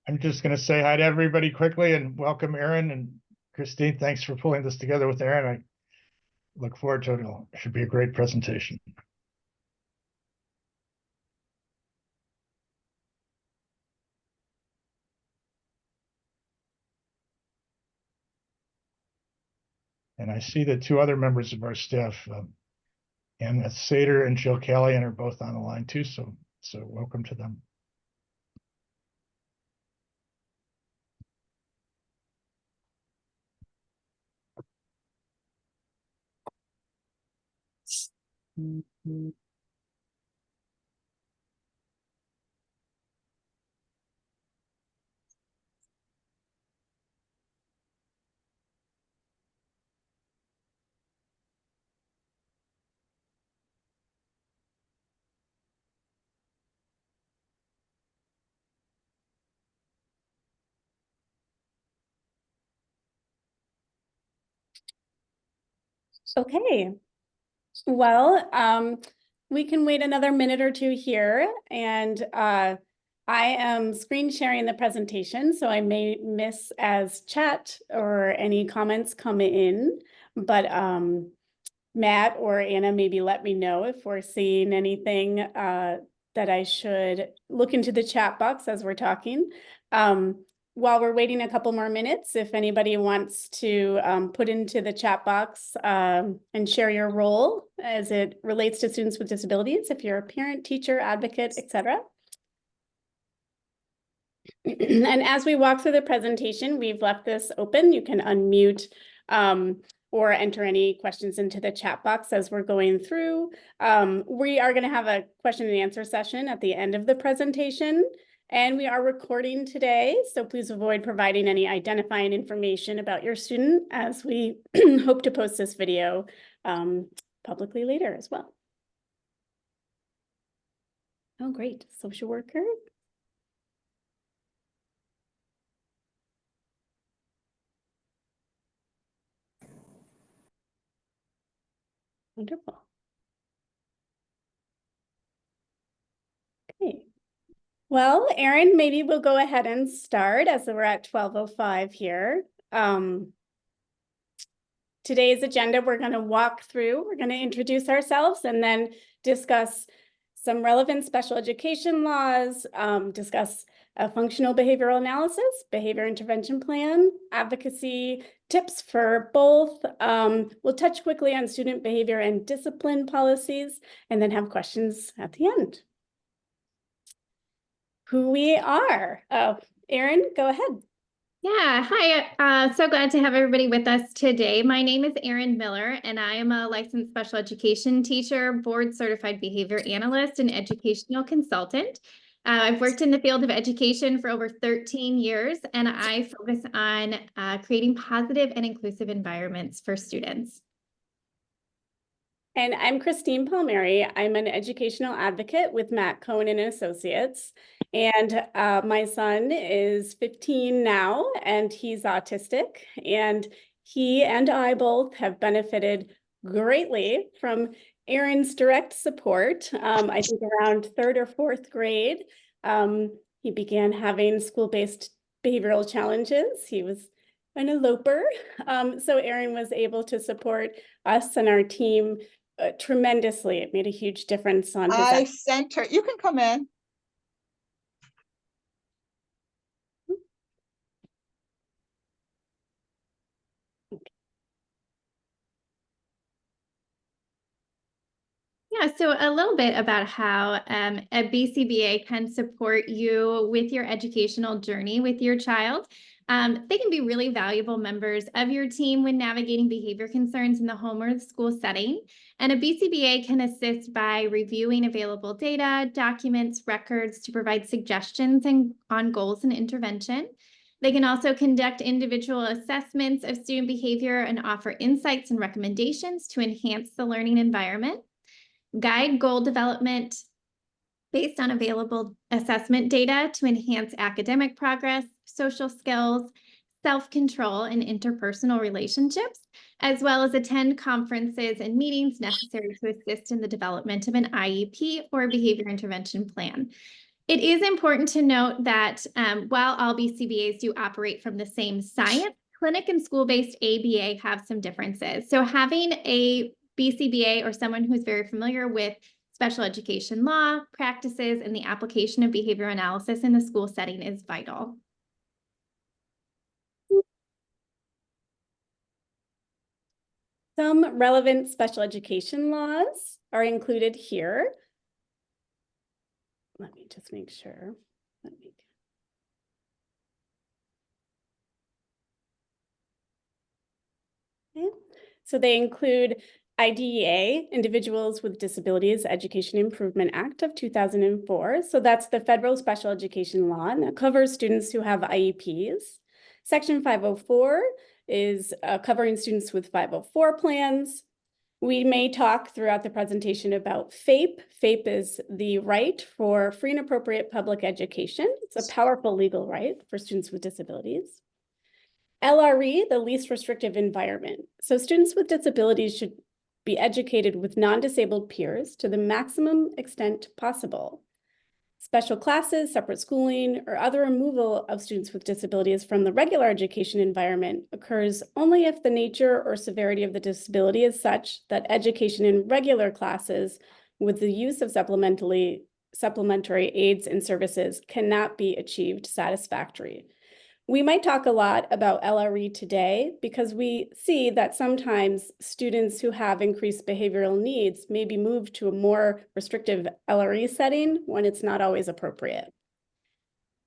I'm just going to say hi to everybody quickly and welcome Aaron and Christine. Thanks for pulling this together with Aaron. I look forward to it. It should be a great presentation. And I see that two other members of our staff, Anna Sater and Jill Callahan, are both on the line too. So welcome to them. Okay, well, we can wait another minute or two here, and I am screen sharing the presentation, so I may miss as chat or any comments come in, but Matt or Anna, maybe let me know if we're seeing anything that I should look into the chat box as we're talking. While we're waiting a couple more minutes, if anybody wants to put into the chat box and share your role as it relates to students with disabilities, if you're a parent, teacher, advocate, etc. And as we walk through the presentation, we've left this open. You can unmute or enter any questions into the chat box as we're going through. We are going to have a question and answer session at the end of the presentation. And we are recording today, so please avoid providing any identifying information about your student, as we hope to post this video publicly later as well. Oh, great. Social worker. Wonderful. Okay. Well, Erin, maybe we'll go ahead and start as we're at 12:05 here. Today's agenda, we're going to walk through, we're going to introduce ourselves and then discuss some relevant special education laws, discuss a functional behavioral analysis, behavior intervention plan, advocacy tips for both. We'll touch quickly on student behavior and discipline policies, and then have questions at the end. Who we are. Erin, go ahead. Yeah, hi. So glad to have everybody with us today. My name is Erin Miller, and I am a licensed special education teacher, board certified behavior analyst, and educational consultant. I've worked in the field of education for over 13 years, and I focus on creating positive and inclusive environments for students. And I'm Christine Palmieri. I'm an educational advocate with Matt Cohen and Associates. And my son is 15 now, and he's autistic. And he and I both have benefited greatly from Erin's direct support. I think around 3rd or 4th grade, he began having school-based behavioral challenges. He was an eloper. So Erin was able to support us and our team tremendously. It made a huge difference on his. I sent her. You can come in. Yeah, so a little bit about how a BCBA can support you with your educational journey with your child. They can be really valuable members of your team when navigating behavior concerns in the home or the school setting. And a BCBA can assist by reviewing available data, documents, records to provide suggestions on goals and intervention. They can also conduct individual assessments of student behavior and offer insights and recommendations to enhance the learning environment. Guide goal development based on available assessment data to enhance academic progress, social skills, self-control, and interpersonal relationships, as well as attend conferences and meetings necessary to assist in the development of an IEP or behavior intervention plan. It is important to note that while all BCBAs do operate from the same science, clinic and school-based ABA have some differences. So having a BCBA or someone who's very familiar with special education law, practices, and the application of behavior analysis in the school setting is vital. Some relevant special education laws are included here. Let me just make sure. Okay. So they include IDEA, Individuals with Disabilities Education Improvement Act of 2004. So that's the federal special education law, and that covers students who have IEPs. Section 504 is covering students with 504 plans. We may talk throughout the presentation about FAPE. FAPE is the right for free and appropriate public education. It's a powerful legal right for students with disabilities. LRE, the least restrictive environment. So students with disabilities should be educated with non-disabled peers to the maximum extent possible. Special classes, separate schooling, or other removal of students with disabilities from the regular education environment occurs only if the nature or severity of the disability is such that education in regular classes with the use of supplementary aids and services cannot be achieved satisfactorily. We might talk a lot about LRE today because we see that sometimes students who have increased behavioral needs may be moved to a more restrictive LRE setting when it's not always appropriate.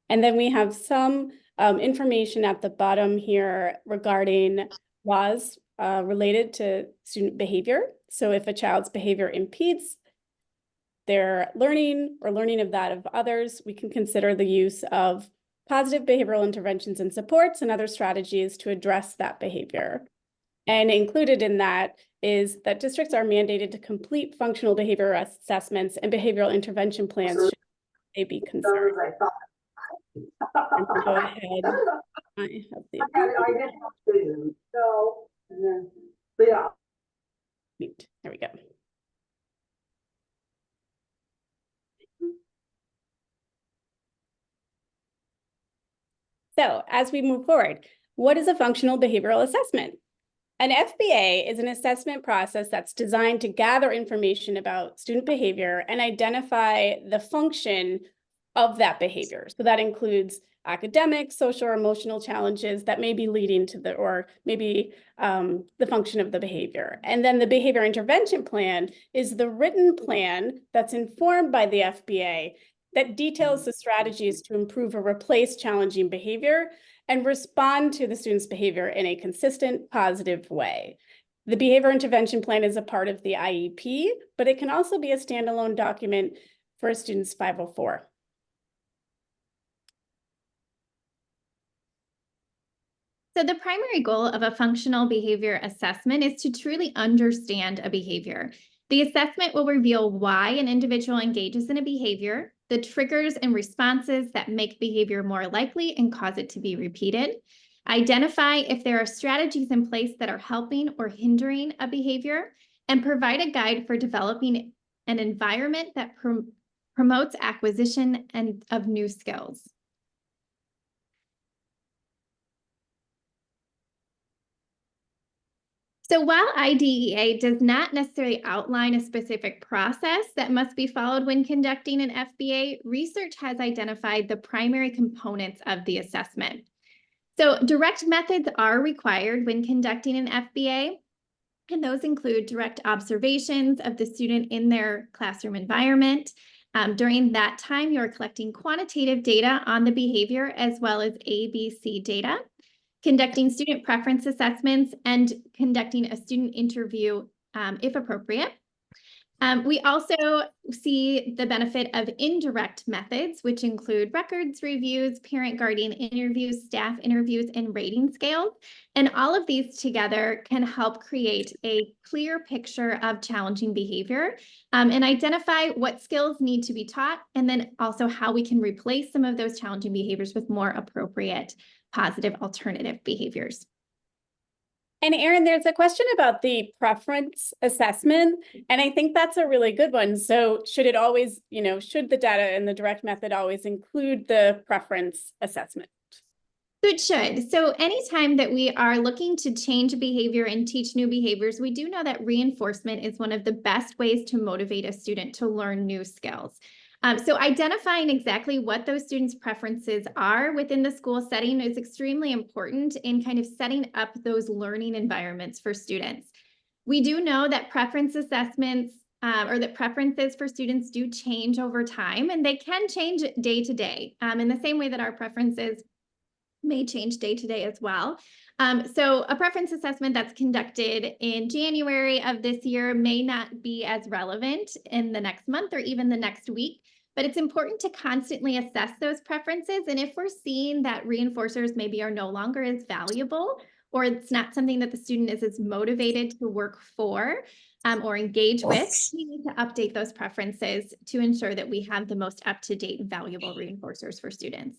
And then we have some information at the bottom here regarding laws related to student behavior. So if a child's behavior impedes their learning or learning of that of others, we can consider the use of positive behavioral interventions and supports and other strategies to address that behavior. And included in that is that districts are mandated to complete functional behavior assessments and behavioral intervention plans should they be concerned. And go ahead. I have the mute. There we go. So as we move forward, what is a functional behavioral assessment? An FBA is an assessment process that's designed to gather information about student behavior and identify the function of that behavior. So that includes academic, social, or emotional challenges that may be leading to the function of the behavior. And then the behavior intervention plan is the written plan that's informed by the FBA that details the strategies to improve or replace challenging behavior and respond to the student's behavior in a consistent, positive way. The behavior intervention plan is a part of the IEP, but it can also be a standalone document for a student's 504. So the primary goal of a functional behavior assessment is to truly understand a behavior. The assessment will reveal why an individual engages in a behavior, the triggers and responses that make behavior more likely and cause it to be repeated, identify if there are strategies in place that are helping or hindering a behavior, and provide a guide for developing an environment that promotes acquisition of new skills. So while IDEA does not necessarily outline a specific process that must be followed when conducting an FBA, research has identified the primary components of the assessment. So direct methods are required when conducting an FBA, and those include direct observations of the student in their classroom environment. During that time, you're collecting quantitative data on the behavior as well as ABC data, conducting student preference assessments, and conducting a student interview if appropriate. We also see the benefit of indirect methods, which include records reviews, parent-guardian interviews, staff interviews, and rating scales. And all of these together can help create a clear picture of challenging behavior and identify what skills need to be taught, and then also how we can replace some of those challenging behaviors with more appropriate positive alternative behaviors. And Erin, there's a question about the preference assessment, and I think that's a really good one. So should it always, should the data in the direct method always include the preference assessment? So it should. So anytime that we are looking to change behavior and teach new behaviors, we do know that reinforcement is one of the best ways to motivate a student to learn new skills. So identifying exactly what those students' preferences are within the school setting is extremely important in kind of setting up those learning environments for students. We do know that preference assessments or that preferences for students do change over time, and they can change day to day in the same way that our preferences may change day to day as well. So a preference assessment that's conducted in January of this year may not be as relevant in the next month or even the next week, but it's important to constantly assess those preferences. And if we're seeing that reinforcers maybe are no longer as valuable, or it's not something that the student is as motivated to work for or engage with, we need to update those preferences to ensure that we have the most up-to-date and valuable reinforcers for students.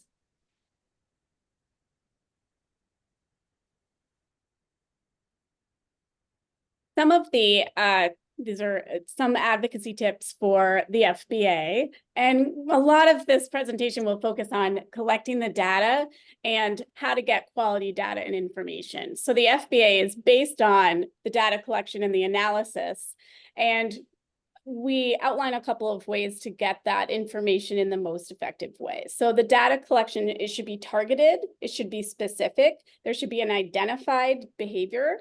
Some of the, these are some advocacy tips for the FBA, and a lot of this presentation will focus on collecting the data and how to get quality data and information. So the FBA is based on the data collection and the analysis, and we outline a couple of ways to get that information in the most effective way. So the data collection, it should be targeted, it should be specific, there should be an identified behavior.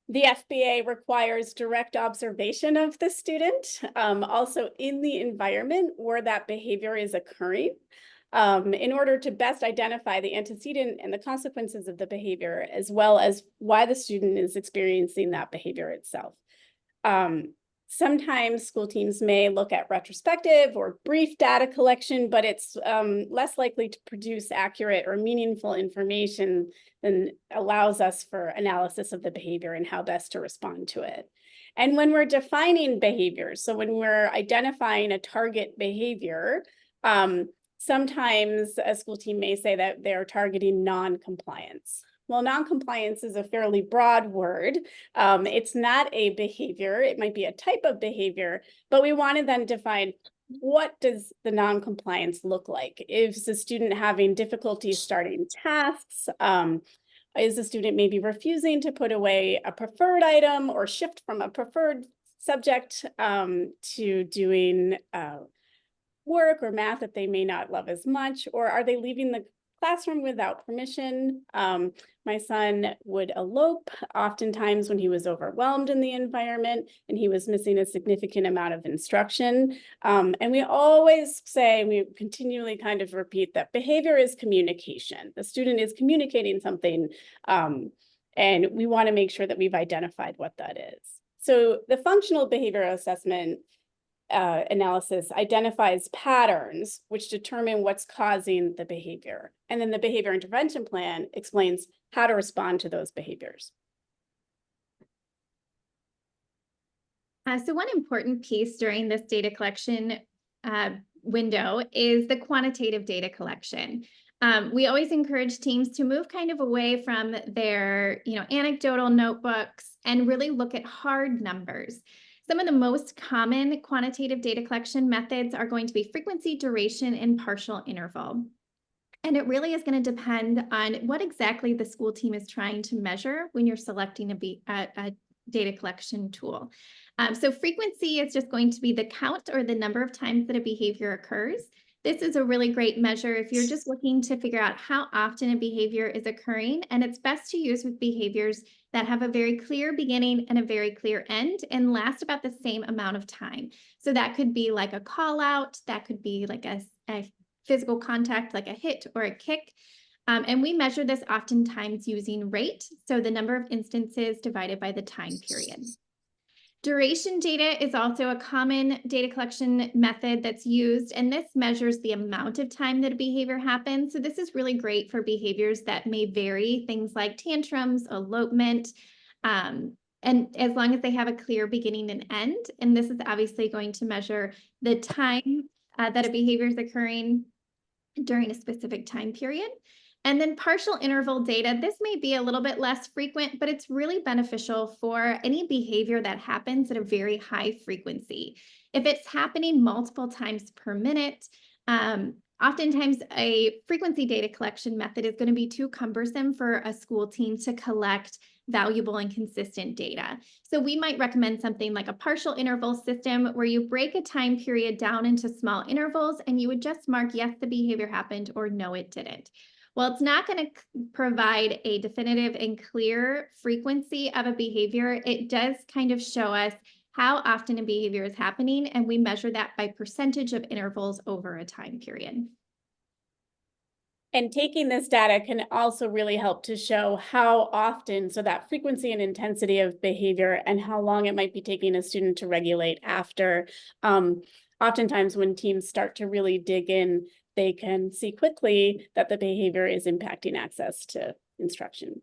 The FBA requires direct observation of the student, also in the environment where that behavior is occurring, in order to best identify the antecedent and the consequences of the behavior, as well as why the student is experiencing that behavior itself. Sometimes school teams may look at retrospective or brief data collection, but it's less likely to produce accurate or meaningful information than allows us for analysis of the behavior and how best to respond to it. And when we're defining behaviors, so when we're identifying a target behavior, sometimes a school team may say that they're targeting non-compliance. Well, non-compliance is a fairly broad word. It's not a behavior. It might be a type of behavior, but we want to then define what does the non-compliance look like? Is the student having difficulty starting tasks? Is the student maybe refusing to put away a preferred item or shift from a preferred subject to doing work or math that they may not love as much? Or are they leaving the classroom without permission? My son would elope oftentimes when he was overwhelmed in the environment and he was missing a significant amount of instruction. And we always say, we continually kind of repeat that behavior is communication. The student is communicating something, and we want to make sure that we've identified what that is. So the functional behavioral assessment analysis identifies patterns which determine what's causing the behavior. And then the behavior intervention plan explains how to respond to those behaviors. So one important piece during this data collection window is the quantitative data collection. We always encourage teams to move kind of away from their, anecdotal notebooks and really look at hard numbers. Some of the most common quantitative data collection methods are going to be frequency, duration, and partial interval. And it really is going to depend on what exactly the school team is trying to measure when you're selecting a data collection tool. So frequency is just going to be the count or the number of times that a behavior occurs. This is a really great measure if you're just looking to figure out how often a behavior is occurring, and it's best to use with behaviors that have a very clear beginning and a very clear end and last about the same amount of time. So that could be like a call out, that could be like a physical contact, like a hit or a kick. And we measure this oftentimes using rate, so the number of instances divided by the time period. Duration data is also a common data collection method that's used, and this measures the amount of time that a behavior happens. So this is really great for behaviors that may vary, things like tantrums, elopement, and as long as they have a clear beginning and end. And this is obviously going to measure the time that a behavior is occurring during a specific time period. And then partial interval data, this may be a little bit less frequent, but it's really beneficial for any behavior that happens at a very high frequency. If it's happening multiple times per minute, oftentimes a frequency data collection method is going to be too cumbersome for a school team to collect valuable and consistent data. So we might recommend something like a partial interval system where you break a time period down into small intervals and you would just mark, yes, the behavior happened, or no, it didn't. Well, it's not going to provide a definitive and clear frequency of a behavior. It does kind of show us how often a behavior is happening, and we measure that by percentage of intervals over a time period. And taking this data can also really help to show how often, so that frequency and intensity of behavior and how long it might be taking a student to regulate after. Oftentimes when teams start to really dig in, they can see quickly that the behavior is impacting access to instruction.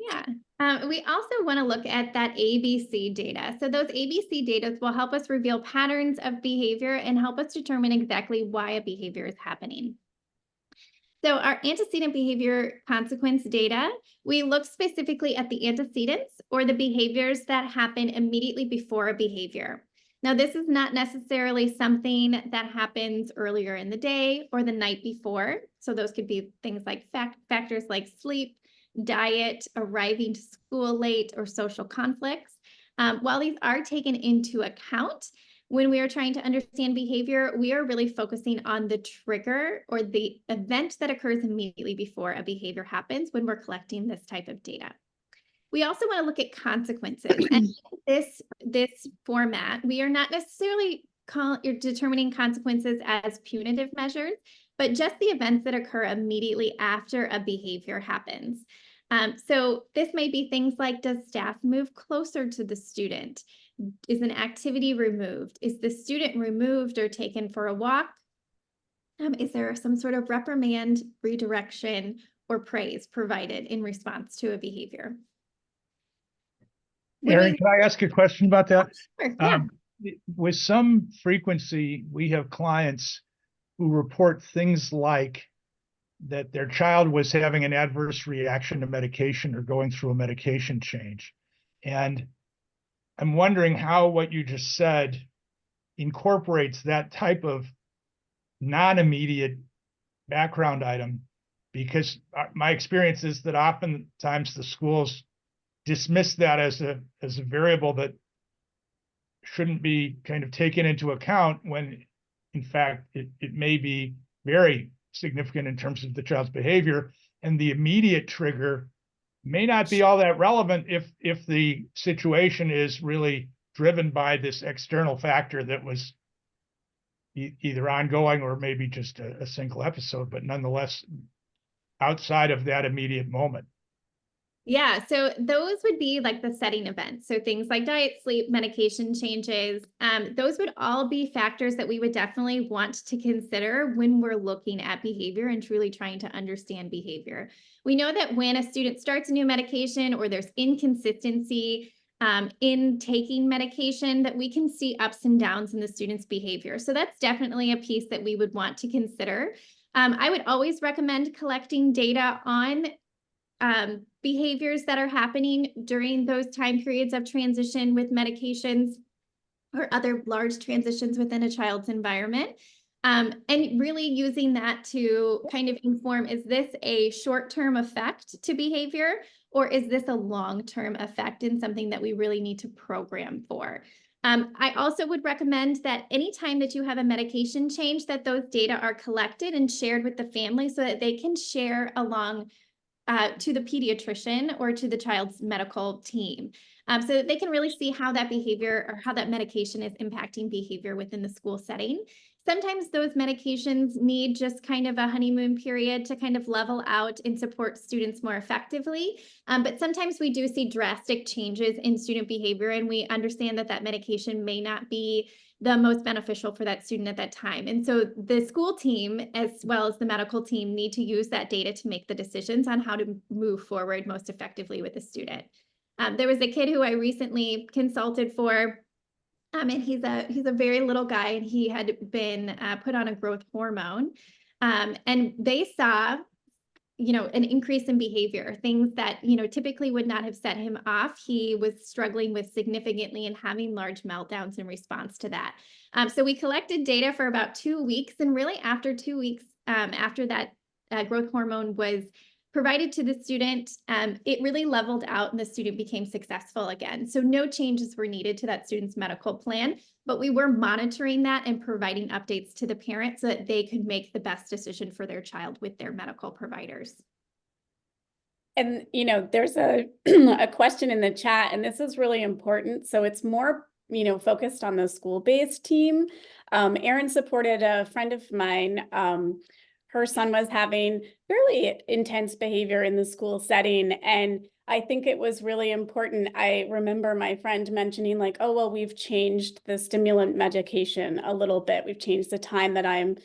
Yeah. We also want to look at that ABC data. So those ABC data will help us reveal patterns of behavior and help us determine exactly why a behavior is happening. So our antecedent behavior consequence data, we look specifically at the antecedents or the behaviors that happen immediately before a behavior. Now, this is not necessarily something that happens earlier in the day or the night before. So those could be things like factors like sleep, diet, arriving to school late, or social conflicts. While these are taken into account, when we are trying to understand behavior, we are really focusing on the trigger or the event that occurs immediately before a behavior happens when we're collecting this type of data. We also want to look at consequences. And this format, we are not necessarily determining consequences as punitive measures, but just the events that occur immediately after a behavior happens. So this may be things like, does staff move closer to the student? Is an activity removed? Is the student removed or taken for a walk? Is there some sort of reprimand, redirection, or praise provided in response to a behavior? Erin, can I ask a question about that? Sure, yeah. With some frequency, we have clients who report things like that their child was having an adverse reaction to medication or going through a medication change. And I'm wondering how what you just said incorporates that type of non-immediate background item, because my experience is that oftentimes the schools dismiss that as a variable that shouldn't be kind of taken into account when in fact it may be very significant in terms of the child's behavior, and the immediate trigger may not be all that relevant if the situation is really driven by this external factor that was either ongoing or maybe just a single episode, but nonetheless outside of that immediate moment. Yeah, so those would be like the setting events. So things like diet, sleep, medication changes, those would all be factors that we would definitely want to consider when we're looking at behavior and truly trying to understand behavior. We know that when a student starts a new medication or there's inconsistency in taking medication, that we can see ups and downs in the student's behavior. So that's definitely a piece that we would want to consider. I would always recommend collecting data on behaviors that are happening during those time periods of transition with medications or other large transitions within a child's environment. And really using that to kind of inform, is this a short-term effect to behavior, or is this a long-term effect in something that we really need to program for? I also would recommend that anytime that you have a medication change, that those data are collected and shared with the family so that they can share along to the pediatrician or to the child's medical team, so that they can really see how that behavior or how that medication is impacting behavior within the school setting. Sometimes those medications need just kind of a honeymoon period to kind of level out and support students more effectively. But sometimes we do see drastic changes in student behavior, and we understand that that medication may not be the most beneficial for that student at that time. And so the school team, as well as the medical team, need to use that data to make the decisions on how to move forward most effectively with the student. There was a kid who I recently consulted for, and he's a very little guy, and he had been put on a growth hormone. And they saw, an increase in behavior, things that, typically would not have set him off. He was struggling with significantly and having large meltdowns in response to that. So we collected data for about 2 weeks, and really after 2 weeks, after that growth hormone was provided to the student, it really leveled out and the student became successful again. So no changes were needed to that student's medical plan, but we were monitoring that and providing updates to the parents so that they could make the best decision for their child with their medical providers. And, there's a, a question in the chat, and this is really important. So it's more, focused on the school-based team. Erin supported a friend of mine. Her son was having fairly intense behavior in the school setting. And I think it was really important. I remember my friend mentioning like, oh, well, we've changed the stimulant medication a little bit. We've changed the time that I'm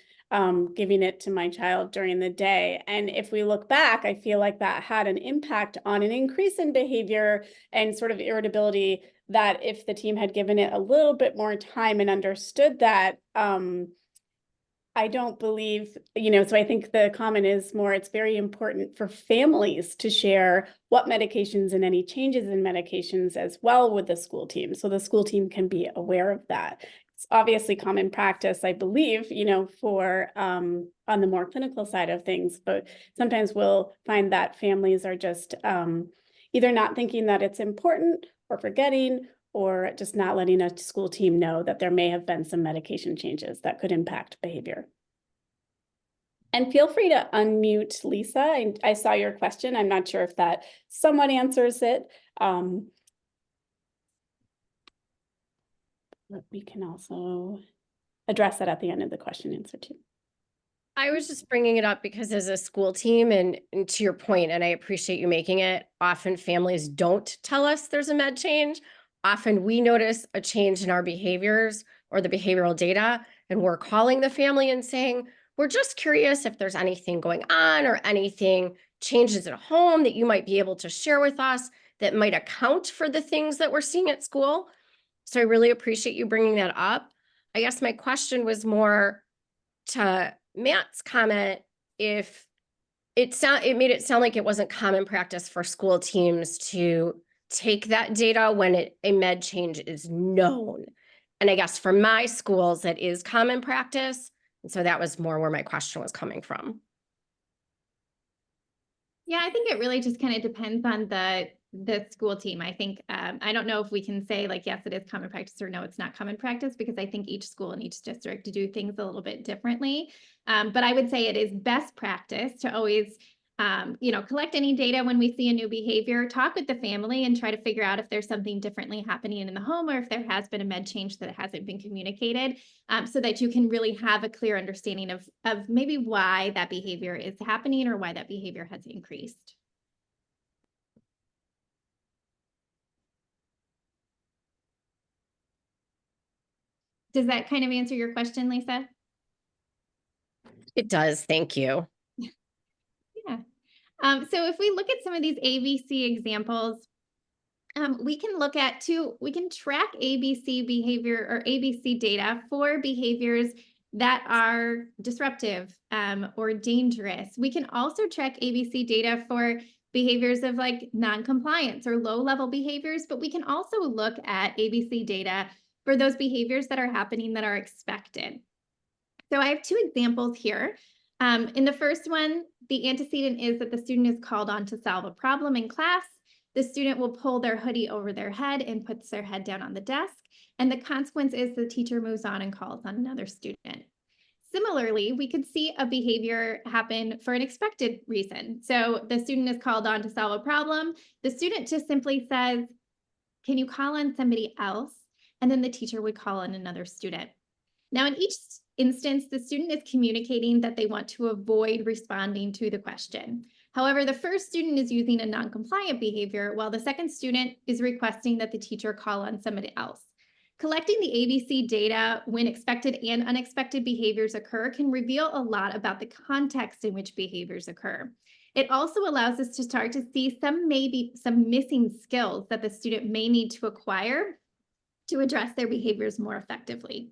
giving it to my child during the day. And if we look back, I feel like that had an impact on an increase in behavior and sort of irritability, that if the team had given it a little bit more time and understood that, I don't believe, so I think the comment is more, it's very important for families to share what medications and any changes in medications as well with the school team. So the school team can be aware of that. It's obviously common practice, I believe, for on the more clinical side of things, but sometimes we'll find that families are just either not thinking that it's important or forgetting, or just not letting a school team know that there may have been some medication changes that could impact behavior. And feel free to unmute Lisa. I saw your question. I'm not sure if that somewhat answers it. But we can also address that at the end of the question answer too. I was just bringing it up because as a school team, and to your point, and I appreciate you making it, often families don't tell us there's a med change. Often we notice a change in our behaviors or the behavioral data, and we're calling the family and saying, we're just curious if there's anything going on or anything changes at home that you might be able to share with us that might account for the things that we're seeing at school. So I really appreciate you bringing that up. I guess my question was more to Matt's comment, if it made it sound like it wasn't common practice for school teams to take that data when a med change is known. And I guess for my schools, that is common practice. And so that was more where my question was coming from. Yeah, I think it really just kind of depends on the school team. I think, I don't know if we can say like, yes, it is common practice or no, it's not common practice, because I think each school and each district to do things a little bit differently. But I would say it is best practice to always, collect any data when we see a new behavior, talk with the family and try to figure out if there's something differently happening in the home or if there has been a med change that hasn't been communicated, so that you can really have a clear understanding of maybe why that behavior is happening or why that behavior has increased. Does that kind of answer your question, Lisa? It does. Thank you. Yeah. So if we look at some of these ABC examples, we can look at we can track ABC behavior or ABC data for behaviors that are disruptive or dangerous. We can also track ABC data for behaviors of like non-compliance or low-level behaviors, but we can also look at ABC data for those behaviors that are happening that are expected. So I have 2 examples here. In the first one, the antecedent is that the student is called on to solve a problem in class. The student will pull their hoodie over their head and puts their head down on the desk. And the consequence is the teacher moves on and calls on another student. Similarly, we could see a behavior happen for an expected reason. So the student is called on to solve a problem. The student just simply says, can you call on somebody else? And then the teacher would call on another student. Now, in each instance, the student is communicating that they want to avoid responding to the question. However, the first student is using a non-compliant behavior, while the second student is requesting that the teacher call on somebody else. Collecting the ABC data when expected and unexpected behaviors occur can reveal a lot about the context in which behaviors occur. It also allows us to start to see maybe some missing skills that the student may need to acquire to address their behaviors more effectively.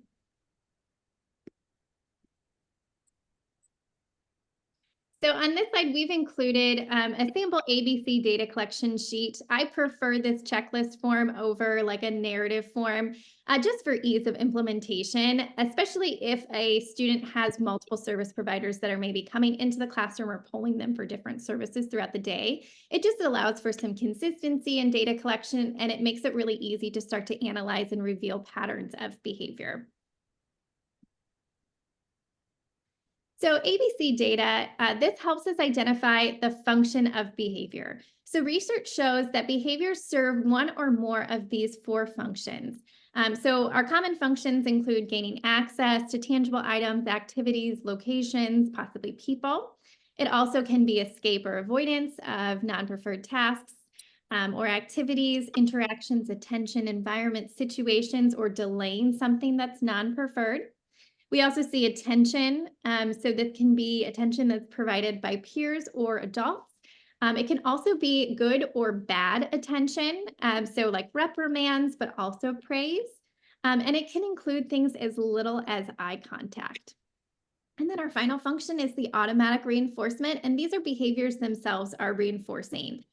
So on this slide, we've included a sample ABC data collection sheet. I prefer this checklist form over like a narrative form, just for ease of implementation, especially if a student has multiple service providers that are maybe coming into the classroom or pulling them for different services throughout the day. It just allows for some consistency in data collection, and it makes it really easy to start to analyze and reveal patterns of behavior. So ABC data, this helps us identify the function of behavior. So research shows that behaviors serve one or more of these 4 functions. So our common functions include gaining access to tangible items, activities, locations, possibly people. It also can be escape or avoidance of non-preferred tasks or activities, interactions, attention, environment, situations, or delaying something that's non-preferred. We also see attention. So this can be attention that's provided by peers or adults. It can also be good or bad attention. So like reprimands, but also praise. And it can include things as little as eye contact. And then our final function is the automatic reinforcement. And these are behaviors themselves are reinforcing.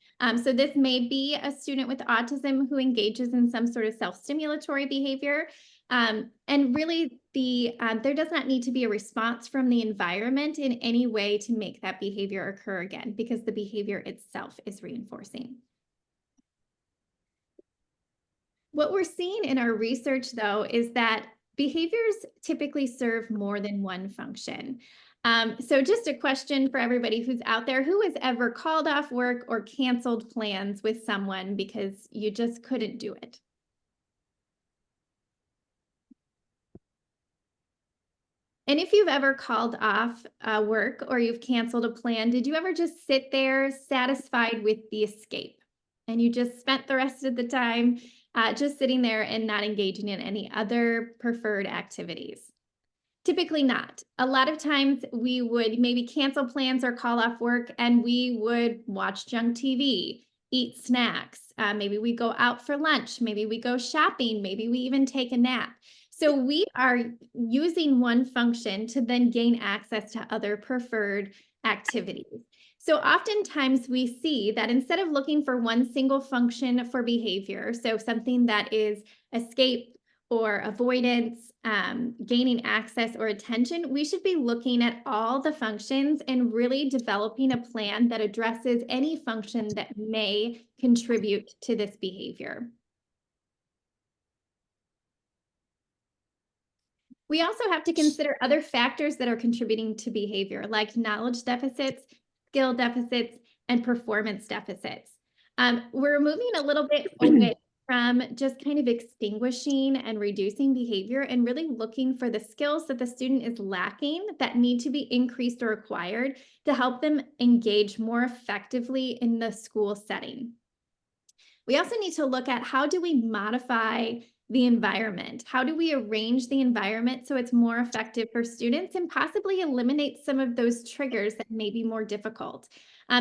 So this may be a student with autism who engages in some sort of self-stimulatory behavior. And really, there does not need to be a response from the environment in any way to make that behavior occur again, because the behavior itself is reinforcing. What we're seeing in our research, though, is that behaviors typically serve more than one function. So just a question for everybody who's out there, who has ever called off work or canceled plans with someone because you just couldn't do it? And if you've ever called off work or you've canceled a plan, did you ever just sit there satisfied with the escape? And you just spent the rest of the time just sitting there and not engaging in any other preferred activities? Typically not. A lot of times we would maybe cancel plans or call off work, and we would watch junk TV, eat snacks. Maybe we go out for lunch. Maybe we go shopping. Maybe we even take a nap. So we are using one function to then gain access to other preferred activities. So oftentimes we see that instead of looking for one single function for behavior, so something that is escape or avoidance, gaining access or attention, we should be looking at all the functions and really developing a plan that addresses any function that may contribute to this behavior. We also have to consider other factors that are contributing to behavior, like knowledge deficits, skill deficits, and performance deficits. We're moving a little bit away from just kind of extinguishing and reducing behavior and really looking for the skills that the student is lacking that need to be increased or acquired to help them engage more effectively in the school setting. We also need to look at how do we modify the environment? How do we arrange the environment so it's more effective for students and possibly eliminate some of those triggers that may be more difficult?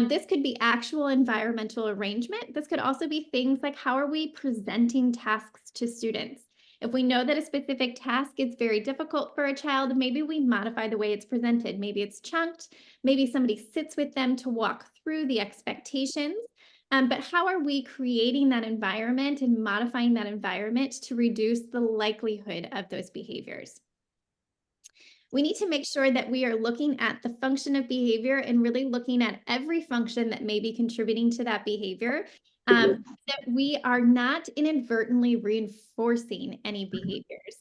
This could be actual environmental arrangement. This could also be things like how are we presenting tasks to students? If we know that a specific task is very difficult for a child, maybe we modify the way it's presented. Maybe it's chunked. Maybe somebody sits with them to walk through the expectations. But how are we creating that environment and modifying that environment to reduce the likelihood of those behaviors? We need to make sure that we are looking at the function of behavior and really looking at every function that may be contributing to that behavior, that we are not inadvertently reinforcing any behaviors.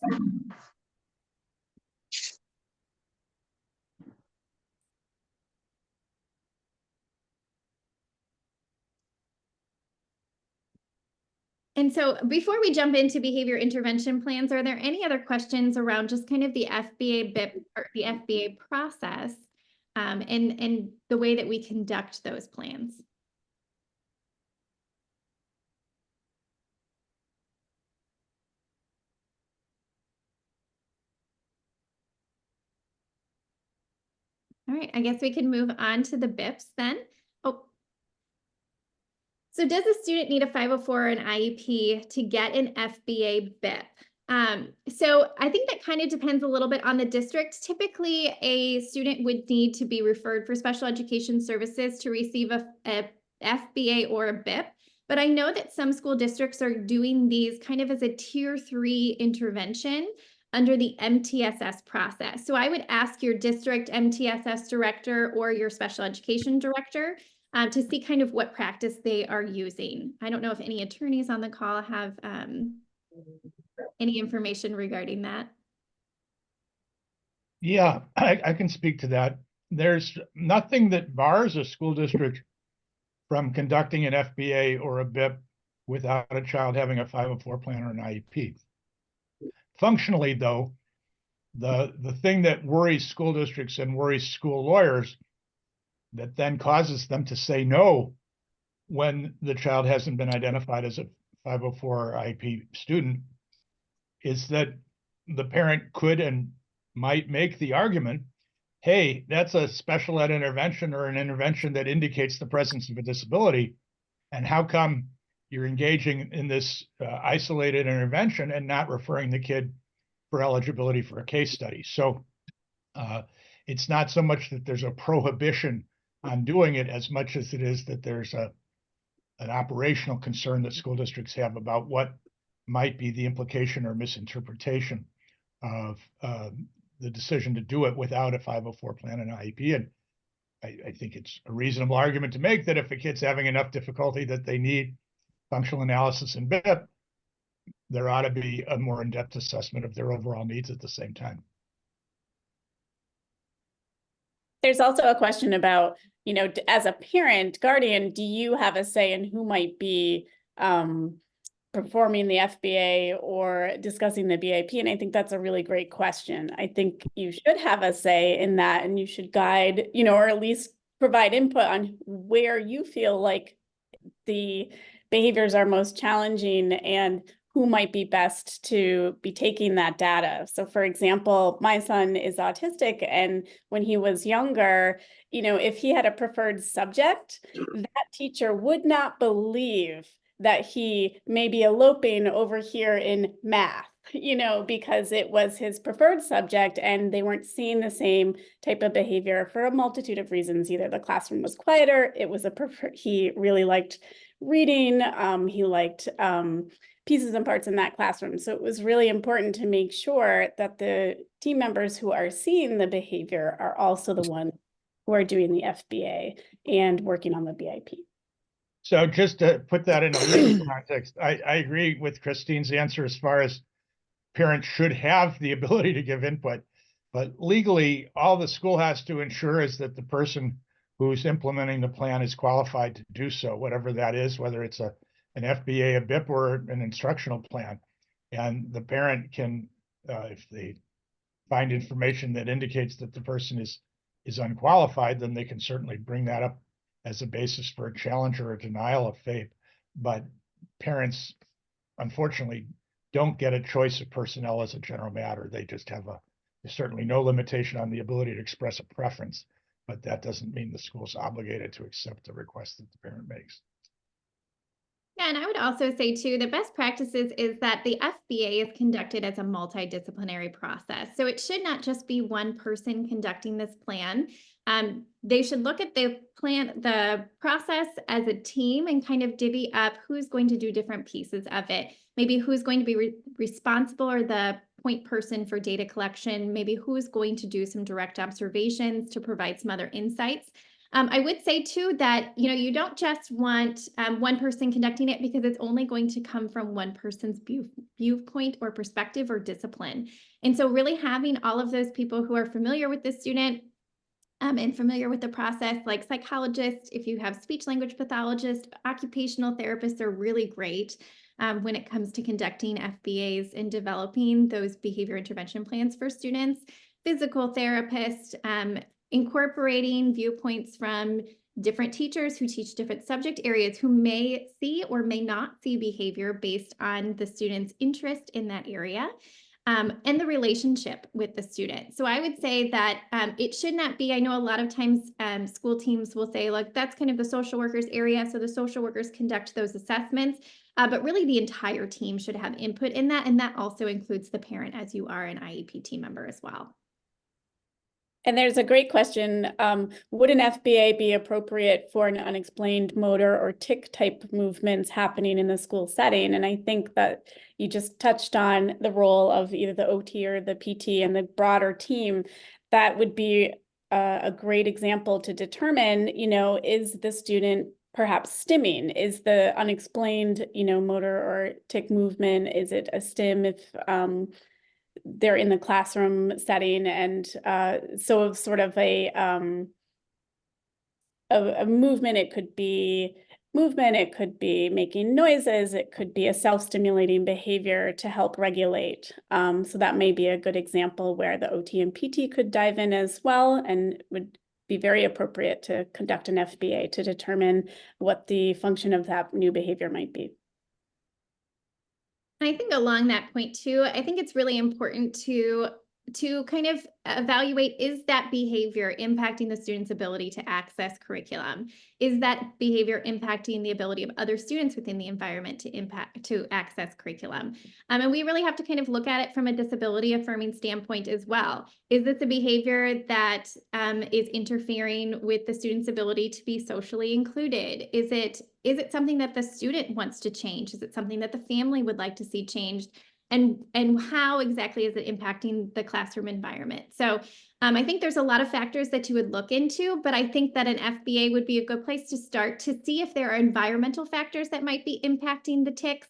And so before we jump into behavior intervention plans, are there any other questions around just kind of the FBA BIP or the FBA process and the way that we conduct those plans? All right, I guess we can move on to the BIPs then. So does a student need a 504 or an IEP to get an FBA BIP? So I think that kind of depends a little bit on the district. Typically, a student would need to be referred for special education services to receive a FBA or a BIP. But I know that some school districts are doing these kind of as a tier 3 intervention under the MTSS process. So I would ask your district MTSS director or your special education director to see kind of what practice they are using. I don't know if any attorneys on the call have any information regarding that. Yeah, I can speak to that. There's nothing that bars a school district from conducting an FBA or a BIP without a child having a 504 plan or an IEP. Functionally, though, the thing that worries school districts and worries school lawyers that then causes them to say no when the child hasn't been identified as a 504 IEP student is that the parent could and might make the argument, hey, that's a special ed intervention or an intervention that indicates the presence of a disability. And how come you're engaging in this isolated intervention and not referring the kid for eligibility for a case study? So it's not so much that there's a prohibition on doing it as much as it is that there's an operational concern that school districts have about what might be the implication or misinterpretation of the decision to do it without a 504 plan and IEP. And I think it's a reasonable argument to make that if a kid's having enough difficulty that they need functional analysis and BIP, there ought to be a more in-depth assessment of their overall needs at the same time. There's also a question about, you know, as a parent, guardian, do you have a say in who might be performing the FBA or discussing the BIP? And I think that's a really great question. I think you should have a say in that, and you should guide, you know, or at least provide input on where you feel like the behaviors are most challenging and who might be best to be taking that data. So for example, my son is autistic, and when he was younger, you know, if he had a preferred subject, that teacher would not believe that he may be eloping over here in math, you know, because it was his preferred subject and they weren't seeing the same type of behavior for a multitude of reasons. Either the classroom was quieter, it was he really liked reading, he liked pieces and parts in that classroom. So it was really important to make sure that the team members who are seeing the behavior are also the ones who are doing the FBA and working on the BIP. So just to put that in a legal context, I agree with Christine's answer as far as parents should have the ability to give input. But legally, all the school has to ensure is that the person who's implementing the plan is qualified to do so, whatever that is, whether it's an FBA, a BIP, or an instructional plan. And the parent can, if they find information that indicates that the person is unqualified, then they can certainly bring that up as a basis for a challenge or a denial of FAPE. But parents, unfortunately, don't get a choice of personnel as a general matter. They just have there's certainly no limitation on the ability to express a preference, but that doesn't mean the school's obligated to accept the request that the parent makes. Yeah, and I would also say too, the best practices is that the FBA is conducted as a multidisciplinary process. So it should not just be one person conducting this plan. They should look at the process as a team and kind of divvy up who's going to do different pieces of it. Maybe who's going to be responsible or the point person for data collection, maybe who's going to do some direct observations to provide some other insights. I would say too that, you know, you don't just want one person conducting it because it's only going to come from one person's viewpoint or perspective or discipline. And so really having all of those people who are familiar with the student and familiar with the process, like psychologists, if you have speech language pathologists, occupational therapists are really great when it comes to conducting FBAs and developing those behavior intervention plans for students, physical therapists, incorporating viewpoints from different teachers who teach different subject areas who may see or may not see behavior based on the student's interest in that area. and the relationship with the student. So I would say that it should not be, I know a lot of times school teams will say, look, that's kind of the social workers area. So the social workers conduct those assessments, but really the entire team should have input in that. And that also includes the parent, as you are an IEP team member as well. And there's a great question. Would an FBA be appropriate for an unexplained motor or tic type movements happening in the school setting? And I think that you just touched on the role of either the OT or the PT and the broader team. That would be a great example to determine, is the student perhaps stimming? Is the unexplained, motor or tic movement, is it a stim if they're in the classroom setting? And so sort of a movement, it could be movement, it could be making noises, it could be a self-stimulating behavior to help regulate. So that may be a good example where the OT and PT could dive in as well, and would be very appropriate to conduct an FBA to determine what the function of that new behavior might be. I think along that point too, I think it's really important to kind of evaluate, is that behavior impacting the student's ability to access curriculum? Is that behavior impacting the ability of other students within the environment to access curriculum? And we really have to kind of look at it from a disability affirming standpoint as well. Is this a behavior that is interfering with the student's ability to be socially included? Is it something that the student wants to change? Is it something that the family would like to see changed? And how exactly is it impacting the classroom environment? So I think there's a lot of factors that you would look into, but I think that an FBA would be a good place to start to see if there are environmental factors that might be impacting the tics.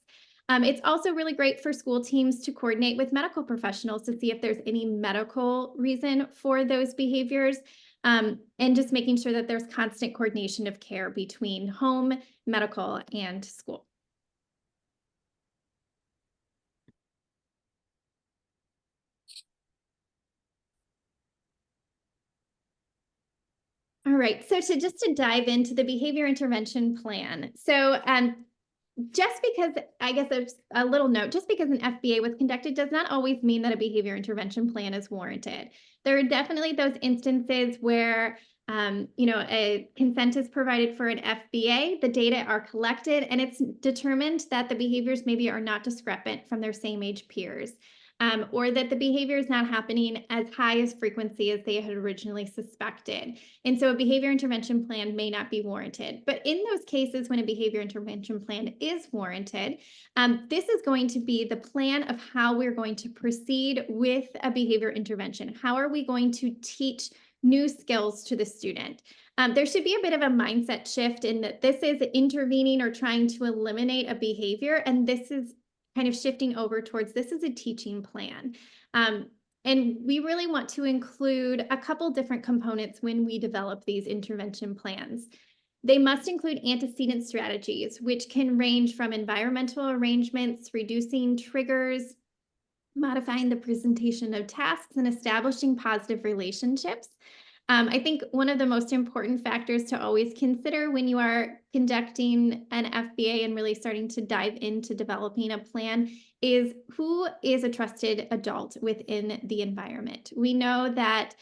It's also really great for school teams to coordinate with medical professionals to see if there's any medical reason for those behaviors, and just making sure that there's constant coordination of care between home, medical, and school. All right, so to dive into the behavior intervention plan. So just because, I guess there's a little note, just because an FBA was conducted does not always mean that a behavior intervention plan is warranted. There are definitely those instances where a consent is provided for an FBA, the data are collected, and it's determined that the behaviors maybe are not discrepant from their same age peers. Or that the behavior is not happening as high as frequency as they had originally suspected. And so a behavior intervention plan may not be warranted. But in those cases when a behavior intervention plan is warranted, this is going to be the plan of how we're going to proceed with a behavior intervention. How are we going to teach new skills to the student? There should be a bit of a mindset shift in that this is intervening or trying to eliminate a behavior, and this is kind of shifting over towards this is a teaching plan. And we really want to include a couple different components when we develop these intervention plans. They must include antecedent strategies, which can range from environmental arrangements, reducing triggers, modifying the presentation of tasks, and establishing positive relationships. I think one of the most important factors to always consider when you are conducting an FBA and really starting to dive into developing a plan is who is a trusted adult within the environment. We know that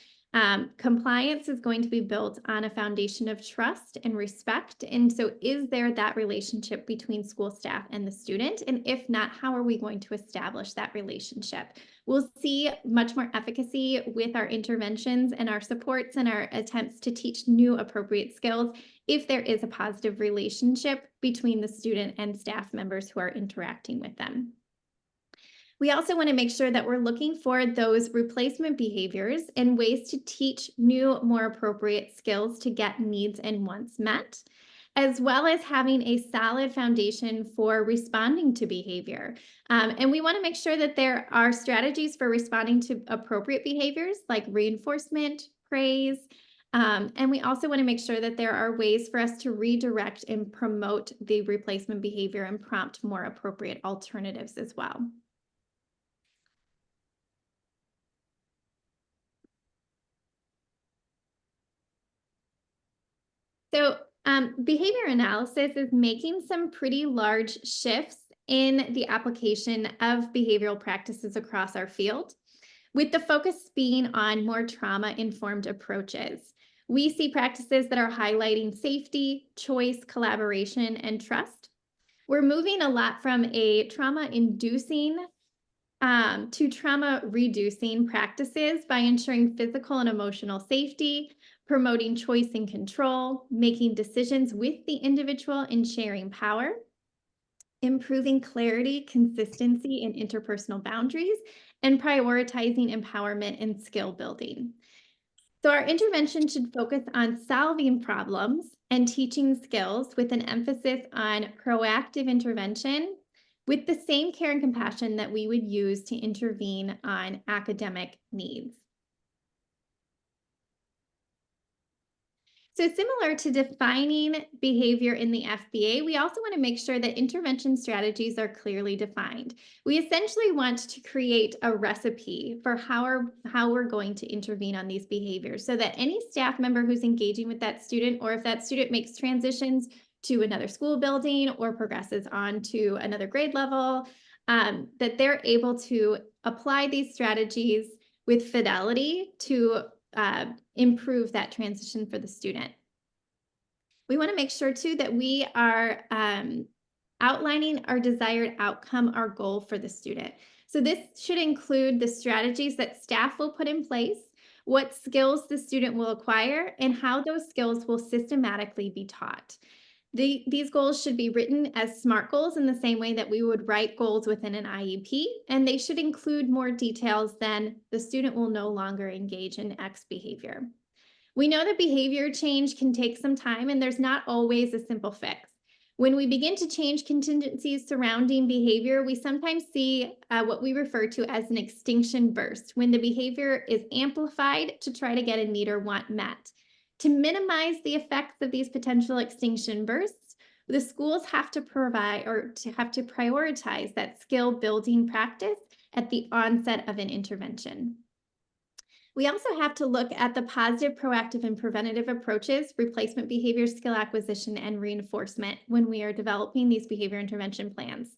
compliance is going to be built on a foundation of trust and respect. And so is there that relationship between school staff and the student? And if not, how are we going to establish that relationship? We'll see much more efficacy with our interventions and our supports and our attempts to teach new appropriate skills if there is a positive relationship between the student and staff members who are interacting with them. We also want to make sure that we're looking for those replacement behaviors and ways to teach new, more appropriate skills to get needs and wants met, as well as having a solid foundation for responding to behavior. And we want to make sure that there are strategies for responding to appropriate behaviors like reinforcement, praise, and we also want to make sure that there are ways for us to redirect and promote the replacement behavior and prompt more appropriate alternatives as well. So behavior analysis is making some pretty large shifts in the application of behavioral practices across our field, with the focus being on more trauma-informed approaches. We see practices that are highlighting safety, choice, collaboration, and trust. We're moving a lot from a trauma-inducing to trauma-reducing practices by ensuring physical and emotional safety, promoting choice and control, making decisions with the individual and sharing power, improving clarity, consistency, and interpersonal boundaries, and prioritizing empowerment and skill building. So our intervention should focus on solving problems and teaching skills with an emphasis on proactive intervention with the same care and compassion that we would use to intervene on academic needs. So similar to defining behavior in the FBA, we also want to make sure that intervention strategies are clearly defined. We essentially want to create a recipe for how we're going to intervene on these behaviors so that any staff member who's engaging with that student, or if that student makes transitions to another school building or progresses on to another grade level, that they're able to apply these strategies with fidelity to improve that transition for the student. We want to make sure too that we are outlining our desired outcome, our goal for the student. So this should include the strategies that staff will put in place, what skills the student will acquire, and how those skills will systematically be taught. These goals should be written as SMART goals in the same way that we would write goals within an IEP, and they should include more details than the student will no longer engage in X behavior. We know that behavior change can take some time, and there's not always a simple fix. When we begin to change contingencies surrounding behavior, we sometimes see what we refer to as an extinction burst, when the behavior is amplified to try to get a need or want met. To minimize the effects of these potential extinction bursts, the schools have to provide or have to prioritize that skill building practice at the onset of an intervention. We also have to look at the positive, proactive, and preventative approaches, replacement behavior, skill acquisition, and reinforcement when we are developing these behavior intervention plans.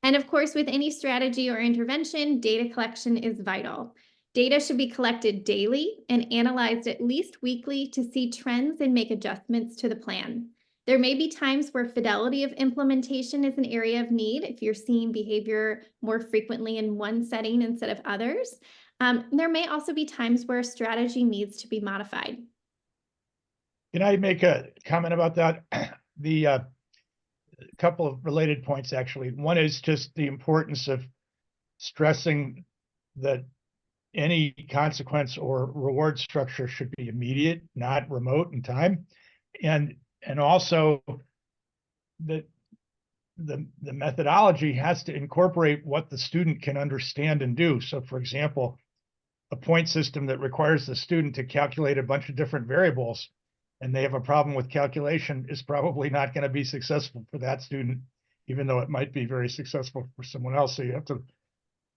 And of course, with any strategy or intervention, data collection is vital. Data should be collected daily and analyzed at least weekly to see trends and make adjustments to the plan. There may be times where fidelity of implementation is an area of need if you're seeing behavior more frequently in one setting instead of others. There may also be times where a strategy needs to be modified. Can I make a comment about that? The couple of related points, actually. One is just the importance of stressing that any consequence or reward structure should be immediate, not remote in time. And also that the methodology has to incorporate what the student can understand and do. So for example, a point system that requires the student to calculate a bunch of different variables and they have a problem with calculation is probably not going to be successful for that student, even though it might be very successful for someone else. So you have to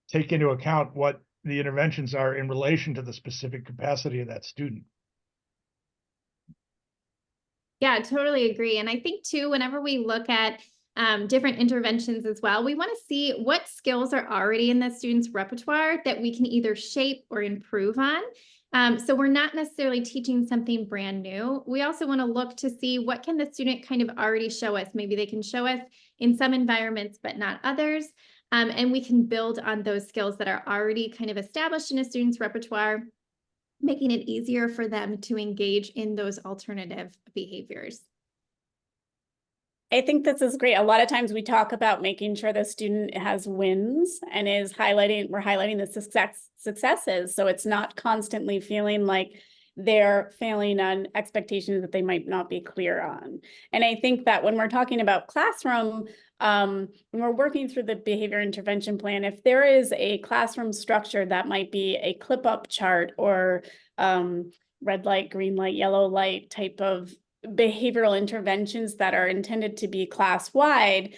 take into account what the interventions are in relation to the specific capacity of that student. Yeah, totally agree. And I think too, whenever we look at different interventions as well, we want to see what skills are already in the student's repertoire that we can either shape or improve on. So we're not necessarily teaching something brand new. We also want to look to see what can the student kind of already show us. Maybe they can show us in some environments, but not others. And we can build on those skills that are already kind of established in a student's repertoire, making it easier for them to engage in those alternative behaviors. I think this is great. A lot of times we talk about making sure the student has wins and we're highlighting the successes. So it's not constantly feeling like they're failing on expectations that they might not be clear on. And I think that when we're talking about classroom, when we're working through the behavior intervention plan, if there is a classroom structure that might be a clip up chart or red light, green light, yellow light type of behavioral interventions that are intended to be class-wide,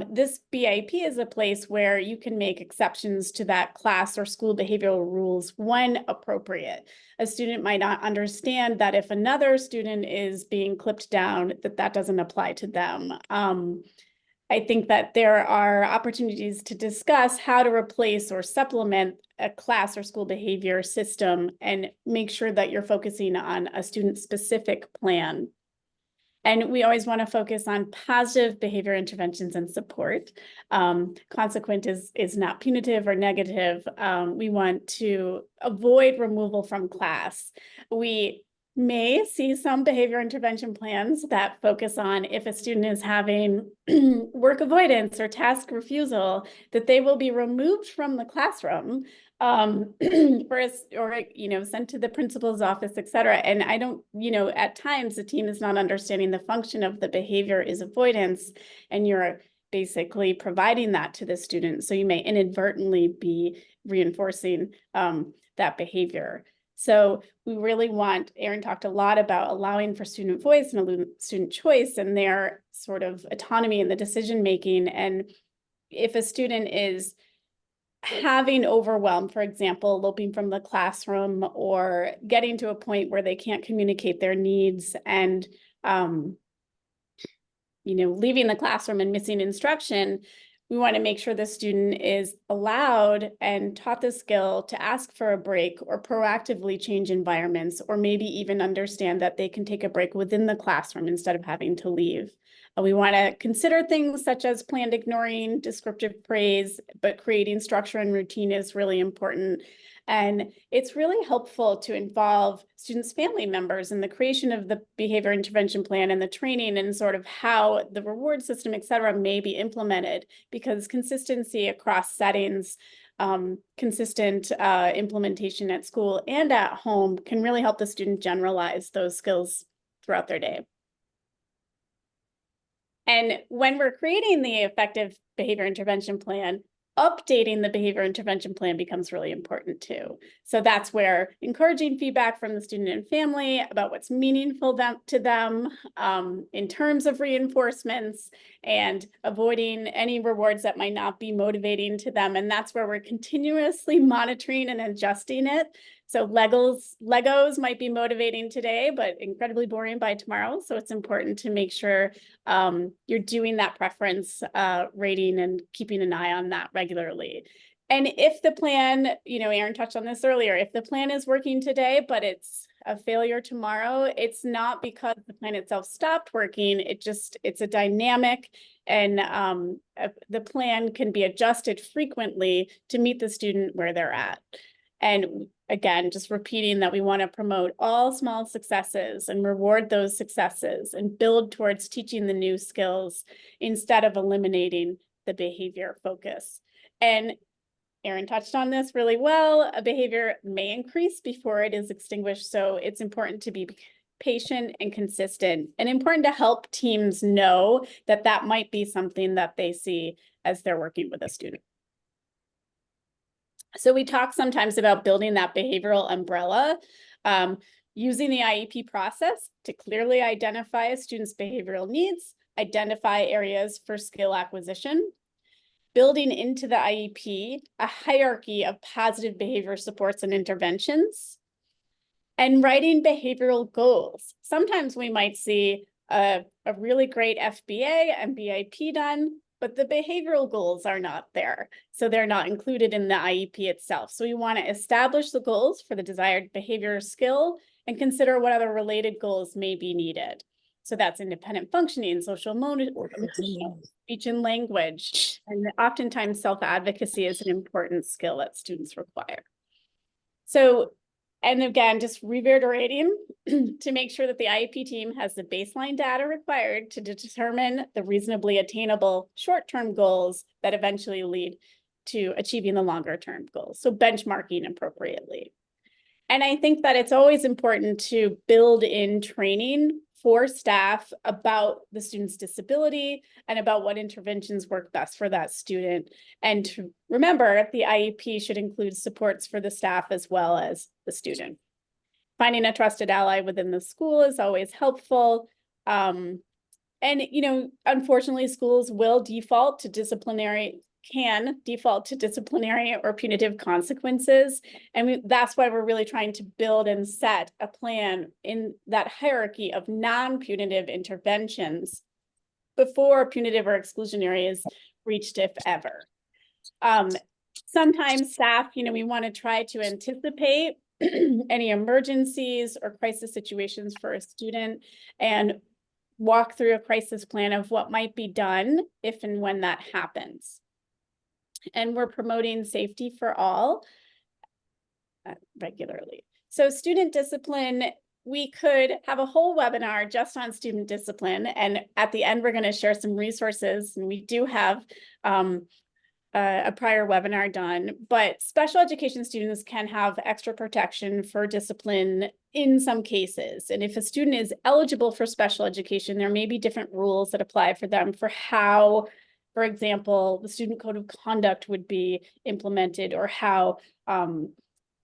this BIP is a place where you can make exceptions to that class or school behavioral rules when appropriate. A student might not understand that if another student is being clipped down, that doesn't apply to them. I think that there are opportunities to discuss how to replace or supplement a class or school behavior system and make sure that you're focusing on a student-specific plan. And we always want to focus on positive behavior interventions and support. Consequent is not punitive or negative. We want to avoid removal from class. We may see some behavior intervention plans that focus on if a student is having work avoidance or task refusal, that they will be removed from the classroom or sent to the principal's office, et cetera. And I don't, at times the team is not understanding the function of the behavior is avoidance, and you're basically providing that to the student. So you may inadvertently be reinforcing that behavior. So we really want, Erin talked a lot about allowing for student voice and student choice and their sort of autonomy in the decision-making. And if a student is having overwhelm, for example, eloping from the classroom or getting to a point where they can't communicate their needs and, leaving the classroom and missing instruction, we want to make sure the student is allowed and taught the skill to ask for a break or proactively change environments, or maybe even understand that they can take a break within the classroom instead of having to leave. We want to consider things such as planned ignoring, descriptive praise, but creating structure and routine is really important. And it's really helpful to involve students' family members in the creation of the behavior intervention plan and the training and sort of how the reward system, et cetera, may be implemented, because consistency across settings, consistent implementation at school and at home can really help the student generalize those skills throughout their day. And when we're creating the effective behavior intervention plan, updating the behavior intervention plan becomes really important too. So that's where encouraging feedback from the student and family about what's meaningful to them in terms of reinforcements, and avoiding any rewards that might not be motivating to them. And that's where we're continuously monitoring and adjusting it. So Legos might be motivating today, but incredibly boring by tomorrow. So it's important to make sure you're doing that preference rating and keeping an eye on that regularly. And if the plan, Erin touched on this earlier, if the plan is working today, but it's a failure tomorrow, it's not because the plan itself stopped working. It's a dynamic, and the plan can be adjusted frequently to meet the student where they're at. And again, just repeating that we want to promote all small successes and reward those successes and build towards teaching the new skills instead of eliminating the behavior focus. And Erin touched on this really well. A behavior may increase before it is extinguished. So it's important to be patient and consistent, and important to help teams know that that might be something that they see as they're working with a student. So we talk sometimes about building that behavioral umbrella, using the IEP process to clearly identify a student's behavioral needs, identify areas for skill acquisition, building into the IEP a hierarchy of positive behavior supports and interventions, and writing behavioral goals. Sometimes we might see a really great FBA and BIP done, but the behavioral goals are not there. So they're not included in the IEP itself. So we want to establish the goals for the desired behavior skill and consider what other related goals may be needed. So that's independent functioning, social speech and language. And oftentimes self-advocacy is an important skill that students require. So, and again, just reiterating to make sure that the IEP team has the baseline data required to determine the reasonably attainable short-term goals that eventually lead to achieving the longer-term goals. So benchmarking appropriately. And I think that it's always important to build in training for staff about the student's disability and about what interventions work best for that student. And to remember, the IEP should include supports for the staff as well as the student. Finding a trusted ally within the school is always helpful. And, unfortunately, schools will can default to disciplinary or punitive consequences. And that's why we're really trying to build and set a plan in that hierarchy of non-punitive interventions. before punitive or exclusionary is reached, if ever. Sometimes staff, we want to try to anticipate any emergencies or crisis situations for a student and walk through a crisis plan of what might be done if and when that happens. And we're promoting safety for all regularly. So student discipline, we could have a whole webinar just on student discipline. And at the end, we're going to share some resources. And we do have a prior webinar done, but special education students can have extra protection for discipline in some cases. And if a student is eligible for special education, there may be different rules that apply for them for how, for example, the student code of conduct would be implemented or how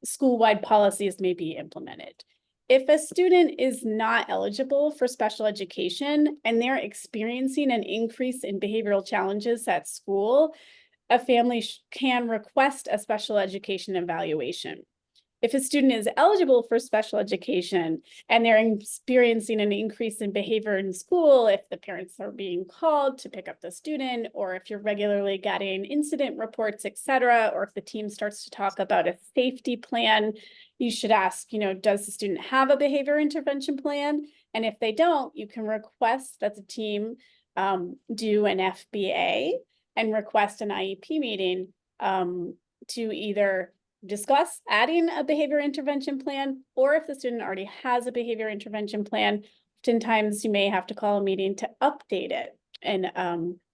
school-wide policies may be implemented. If a student is not eligible for special education and they're experiencing an increase in behavioral challenges at school, a family can request a special education evaluation. If a student is eligible for special education and they're experiencing an increase in behavior in school, if the parents are being called to pick up the student, or if you're regularly getting incident reports, et cetera, or if the team starts to talk about a safety plan, you should ask, does the student have a behavior intervention plan? And if they don't, you can request that the team do an FBA and request an IEP meeting to either discuss adding a behavior intervention plan, or if the student already has a behavior intervention plan, oftentimes you may have to call a meeting to update it and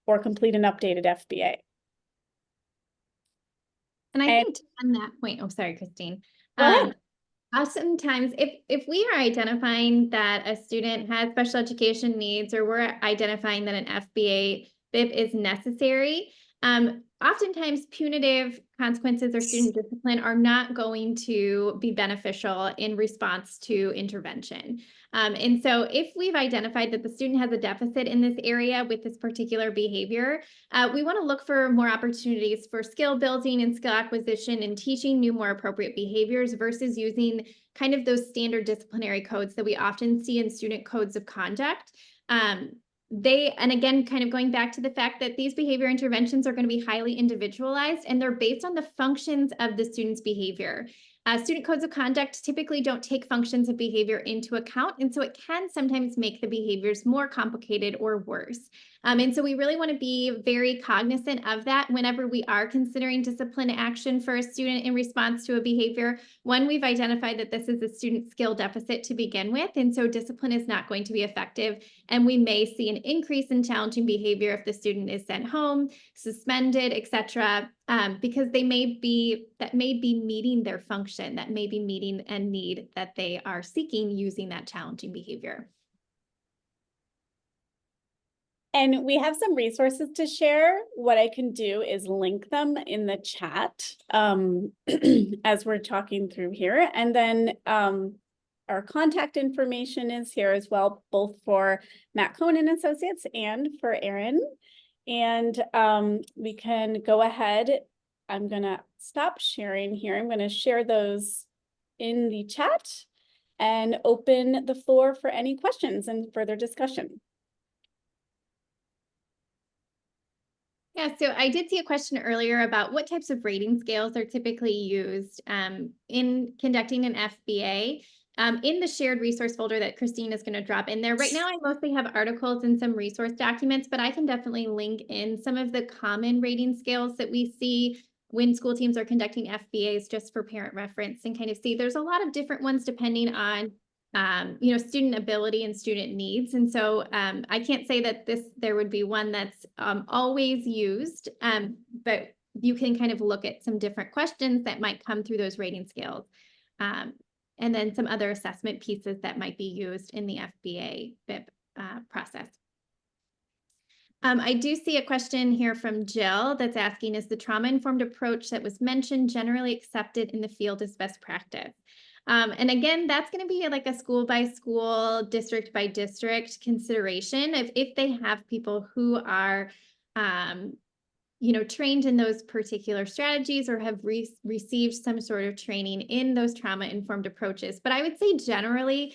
or complete an updated FBA. And I think on that point, oh, sorry, Christine. Oftentimes, if we are identifying that a student has special education needs, or we're identifying that an FBA BIP is necessary, oftentimes punitive consequences or student discipline are not going to be beneficial in response to intervention. And so if we've identified that the student has a deficit in this area with this particular behavior, we want to look for more opportunities for skill building and skill acquisition and teaching new, more appropriate behaviors versus using kind of those standard disciplinary codes that we often see in student codes of conduct. And again, kind of going back to the fact that these behavior interventions are going to be highly individualized and they're based on the functions of the student's behavior. Student codes of conduct typically don't take functions of behavior into account, and so it can sometimes make the behaviors more complicated or worse. And so we really want to be very cognizant of that whenever we are considering discipline action for a student in response to a behavior. One, we've identified that this is a student skill deficit to begin with, and so discipline is not going to be effective, and we may see an increase in challenging behavior if the student is sent home, suspended, etc., because that may be meeting their function, that may be meeting a need that they are seeking using that challenging behavior. And we have some resources to share. What I can do is link them in the chat as we're talking through here. And then our contact information is here as well, both for Matt Cohen and Associates and for Erin. And we can go ahead. I'm going to stop sharing here. I'm going to share those in the chat and open the floor for any questions and further discussion. Yeah, so I did see a question earlier about what types of rating scales are typically used in conducting an FBA. In the shared resource folder that Christine is going to drop in there. Right now, I mostly have articles and some resource documents, but I can definitely link in some of the common rating scales that we see when school teams are conducting FBAs just for parent reference and kind of see there's a lot of different ones depending on student ability and student needs. And so I can't say that there would be one that's always used, but you can kind of look at some different questions that might come through those rating scales. And then some other assessment pieces that might be used in the FBA BIP process. I do see a question here from Jill that's asking, is the trauma-informed approach that was mentioned generally accepted in the field as best practice? And again, that's going to be like a school by school, district by district consideration if they have people who are trained in those particular strategies or have received some sort of training in those trauma-informed approaches. But I would say generally,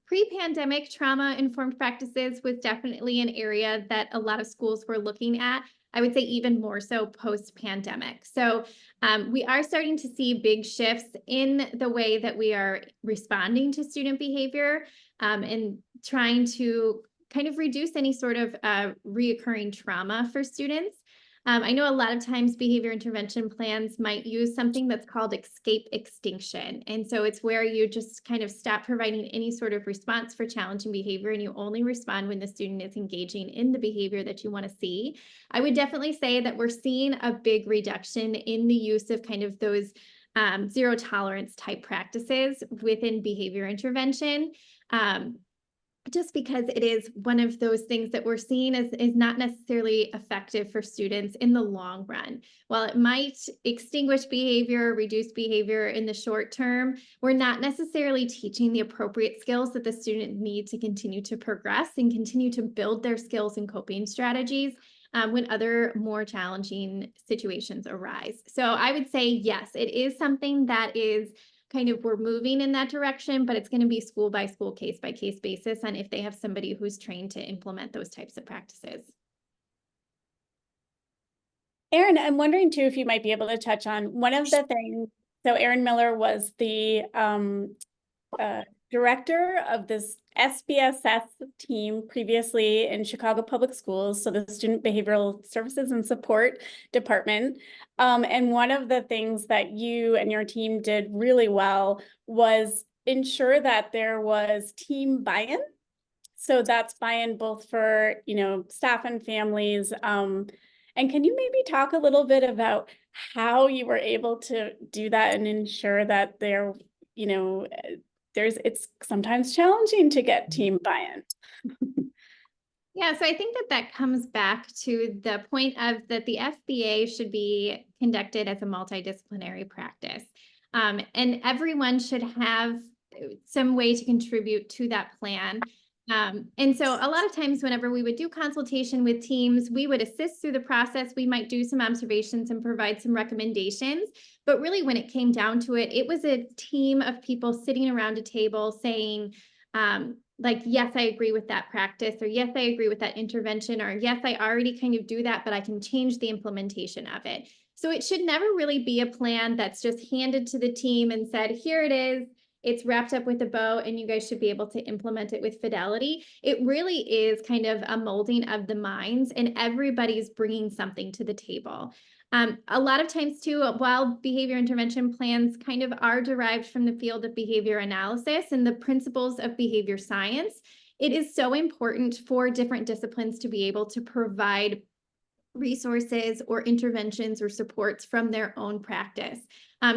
pre-pandemic trauma-informed practices was definitely an area that a lot of schools were looking at. I would say even more so post-pandemic. So we are starting to see big shifts in the way that we are responding to student behavior and trying to kind of reduce any sort of reoccurring trauma for students. I know a lot of times behavior intervention plans might use something that's called escape extinction. And so it's where you just kind of stop providing any sort of response for challenging behavior and you only respond when the student is engaging in the behavior that you want to see. I would definitely say that we're seeing a big reduction in the use of kind of those zero tolerance type practices within behavior intervention. Just because it is one of those things that we're seeing is not necessarily effective for students in the long run. While it might extinguish behavior, reduce behavior in the short term, we're not necessarily teaching the appropriate skills that the student needs to continue to progress and continue to build their skills and coping strategies when other more challenging situations arise. So I would say, yes, it is something that is kind of we're moving in that direction, but it's going to be school by school, case by case basis on if they have somebody who's trained to implement those types of practices. Erin, I'm wondering too if you might be able to touch on one of the things. So Erin Miller was the director of this SBSS team previously in Chicago Public Schools, so the Student Behavioral Services and Support Department. And one of the things that you and your team did really well was ensure that there was team buy-in. So that's buy-in both for, staff and families. And can you maybe talk a little bit about how you were able to do that and ensure that there, it's sometimes challenging to get team buy-in. Yeah, so I think that comes back to the point of that the FBA should be conducted as a multidisciplinary practice. And everyone should have some way to contribute to that plan. And so a lot of times whenever we would do consultation with teams, we would assist through the process. We might do some observations and provide some recommendations. But really when it came down to it, it was a team of people sitting around a table saying, yes, I agree with that practice, or yes, I agree with that intervention, or yes, I already kind of do that, but I can change the implementation of it. So it should never really be a plan that's just handed to the team and said, here it is. It's wrapped up with a bow and you guys should be able to implement it with fidelity. It really is kind of a molding of the minds and everybody's bringing something to the table. A lot of times too, while behavior intervention plans kind of are derived from the field of behavior analysis and the principles of behavior science, it is so important for different disciplines to be able to provide resources or interventions or supports from their own practice.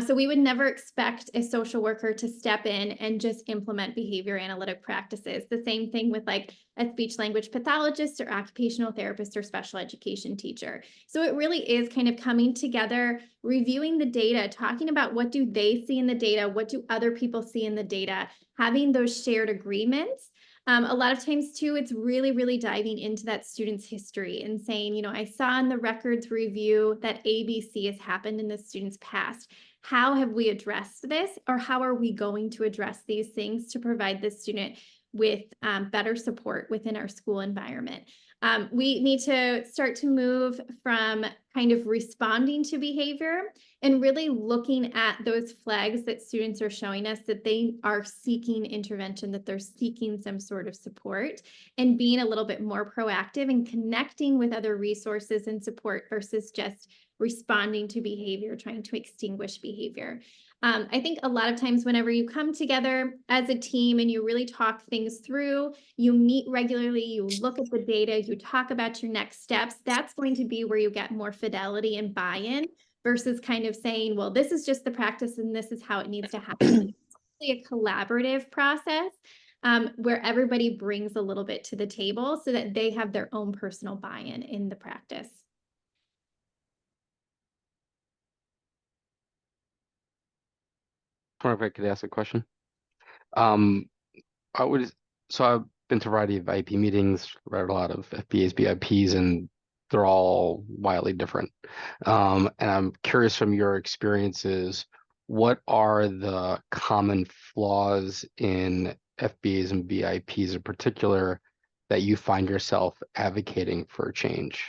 So we would never expect a social worker to step in and just implement behavior analytic practices. The same thing with like a speech language pathologist or occupational therapist or special education teacher. So it really is kind of coming together, reviewing the data, talking about what do they see in the data, what do other people see in the data, having those shared agreements. A lot of times too, it's really, really diving into that student's history and saying, I saw in the records review that ABC has happened in the student's past. How have we addressed this, or how are we going to address these things to provide the student with better support within our school environment? We need to start to move from kind of responding to behavior and really looking at those flags that students are showing us that they are seeking intervention, that they're seeking some sort of support, and being a little bit more proactive and connecting with other resources and support versus just responding to behavior, trying to extinguish behavior. I think a lot of times whenever you come together as a team and you really talk things through, you meet regularly, you look at the data, you talk about your next steps, that's going to be where you get more fidelity and buy-in versus kind of saying, well, this is just the practice and this is how it needs to happen. It's really a collaborative process where everybody brings a little bit to the table so that they have their own personal buy-in in the practice. I wonder if I could ask a question. So I've been to a variety of IP meetings, read a lot of FBAs, BIPs, and they're all wildly different. And I'm curious from your experiences, what are the common flaws in FBAs and BIPs in particular that you find yourself advocating for change?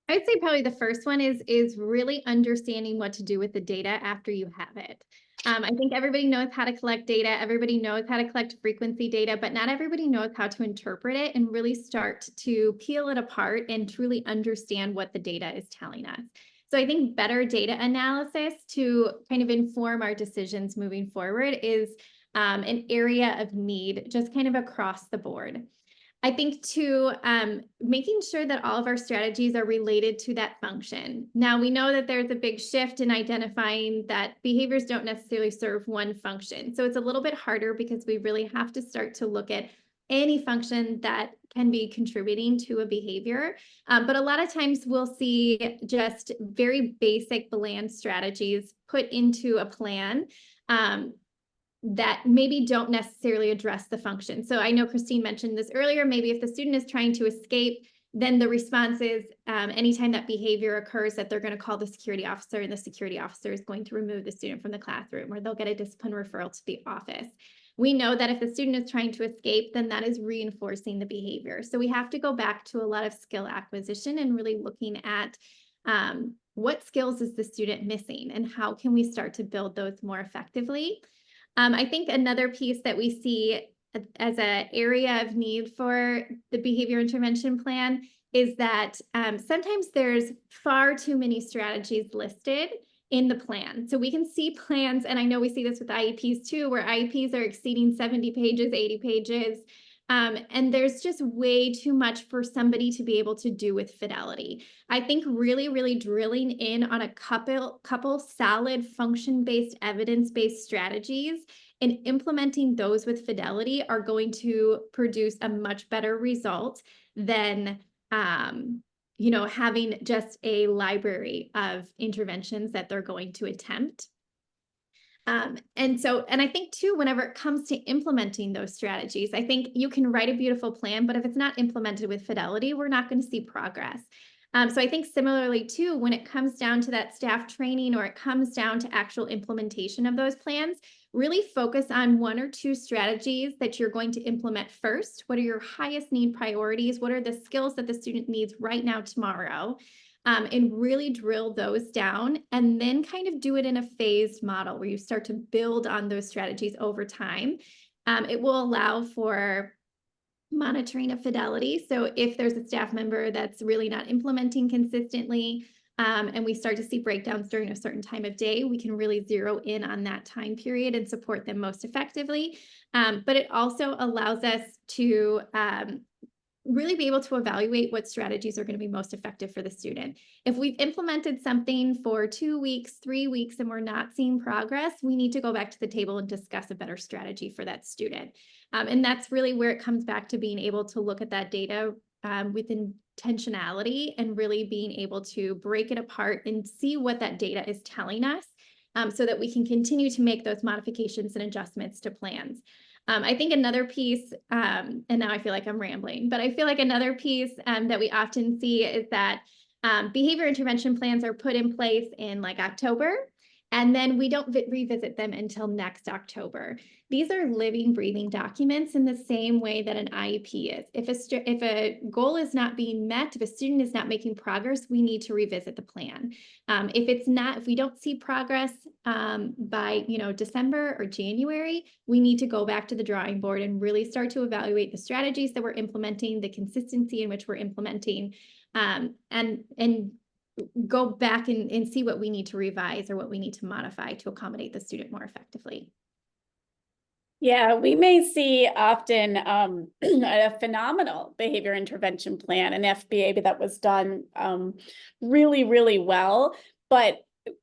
I'd say probably the first one is really understanding what to do with the data after you have it. I think everybody knows how to collect data. Everybody knows how to collect frequency data, but not everybody knows how to interpret it and really start to peel it apart and truly understand what the data is telling us. So I think better data analysis to kind of inform our decisions moving forward is an area of need just kind of across the board. I think too, making sure that all of our strategies are related to that function. Now, we know that there's a big shift in identifying that behaviors don't necessarily serve one function. So it's a little bit harder because we really have to start to look at any function that can be contributing to a behavior. But a lot of times we'll see just very basic bland strategies put into a plan that maybe don't necessarily address the function. So I know Christine mentioned this earlier, maybe if the student is trying to escape, then the response is anytime that behavior occurs that they're going to call the security officer and the security officer is going to remove the student from the classroom, or they'll get a discipline referral to the office. We know that if the student is trying to escape, then that is reinforcing the behavior. So we have to go back to a lot of skill acquisition and really looking at what skills is the student missing and how can we start to build those more effectively. I think another piece that we see as an area of need for the behavior intervention plan is that sometimes there's far too many strategies listed in the plan. So we can see plans, and I know we see this with IEPs too, where IEPs are exceeding 70 pages, 80 pages. And there's just way too much for somebody to be able to do with fidelity. I think really, really drilling in on a couple solid function-based, evidence-based strategies and implementing those with fidelity are going to produce a much better result than having just a library of interventions that they're going to attempt. And I think too, whenever it comes to implementing those strategies, I think you can write a beautiful plan, but if it's not implemented with fidelity, we're not going to see progress. So I think similarly too, when it comes down to that staff training or it comes down to actual implementation of those plans, really focus on one or two strategies that you're going to implement first. What are your highest need priorities? What are the skills that the student needs right now, tomorrow? And really drill those down and then kind of do it in a phased model where you start to build on those strategies over time. It will allow for monitoring of fidelity. So if there's a staff member that's really not implementing consistently, and we start to see breakdowns during a certain time of day, we can really zero in on that time period and support them most effectively. But it also allows us to really be able to evaluate what strategies are going to be most effective for the student. If we've implemented something for 2 weeks, 3 weeks, and we're not seeing progress, we need to go back to the table and discuss a better strategy for that student. And that's really where it comes back to being able to look at that data with intentionality and really being able to break it apart and see what that data is telling us so that we can continue to make those modifications and adjustments to plans. I think another piece, and now I feel like I'm rambling, but I feel like another piece that we often see is that behavior intervention plans are put in place in like October, and then we don't revisit them until next October. These are living, breathing documents in the same way that an IEP is. If a goal is not being met, if a student is not making progress, we need to revisit the plan. If we don't see progress by December or January, we need to go back to the drawing board and really start to evaluate the strategies that we're implementing, the consistency in which we're implementing, and go back and see what we need to revise or what we need to modify to accommodate the student more effectively. Yeah, we may see often a phenomenal behavior intervention plan, an FBA that was done really, really well, but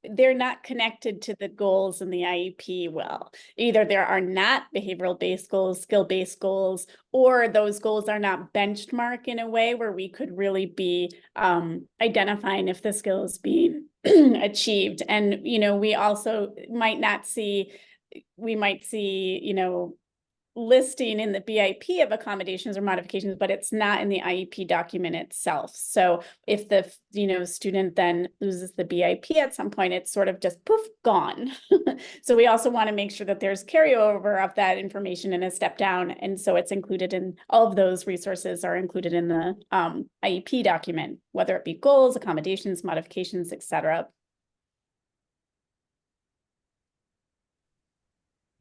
they're not connected to the goals in the IEP well. Either there are not behavioral-based goals, skill-based goals, or those goals are not benchmarked in a way where we could really be identifying if the skill is being achieved. And, we also might see, listing in the BIP of accommodations or modifications, but it's not in the IEP document itself. So if the, student then loses the BIP at some point, it's sort of just poof, gone. So we also want to make sure that there's carryover of that information in a step down. And so it's included in, all of those resources are included in the IEP document, whether it be goals, accommodations, modifications, etc.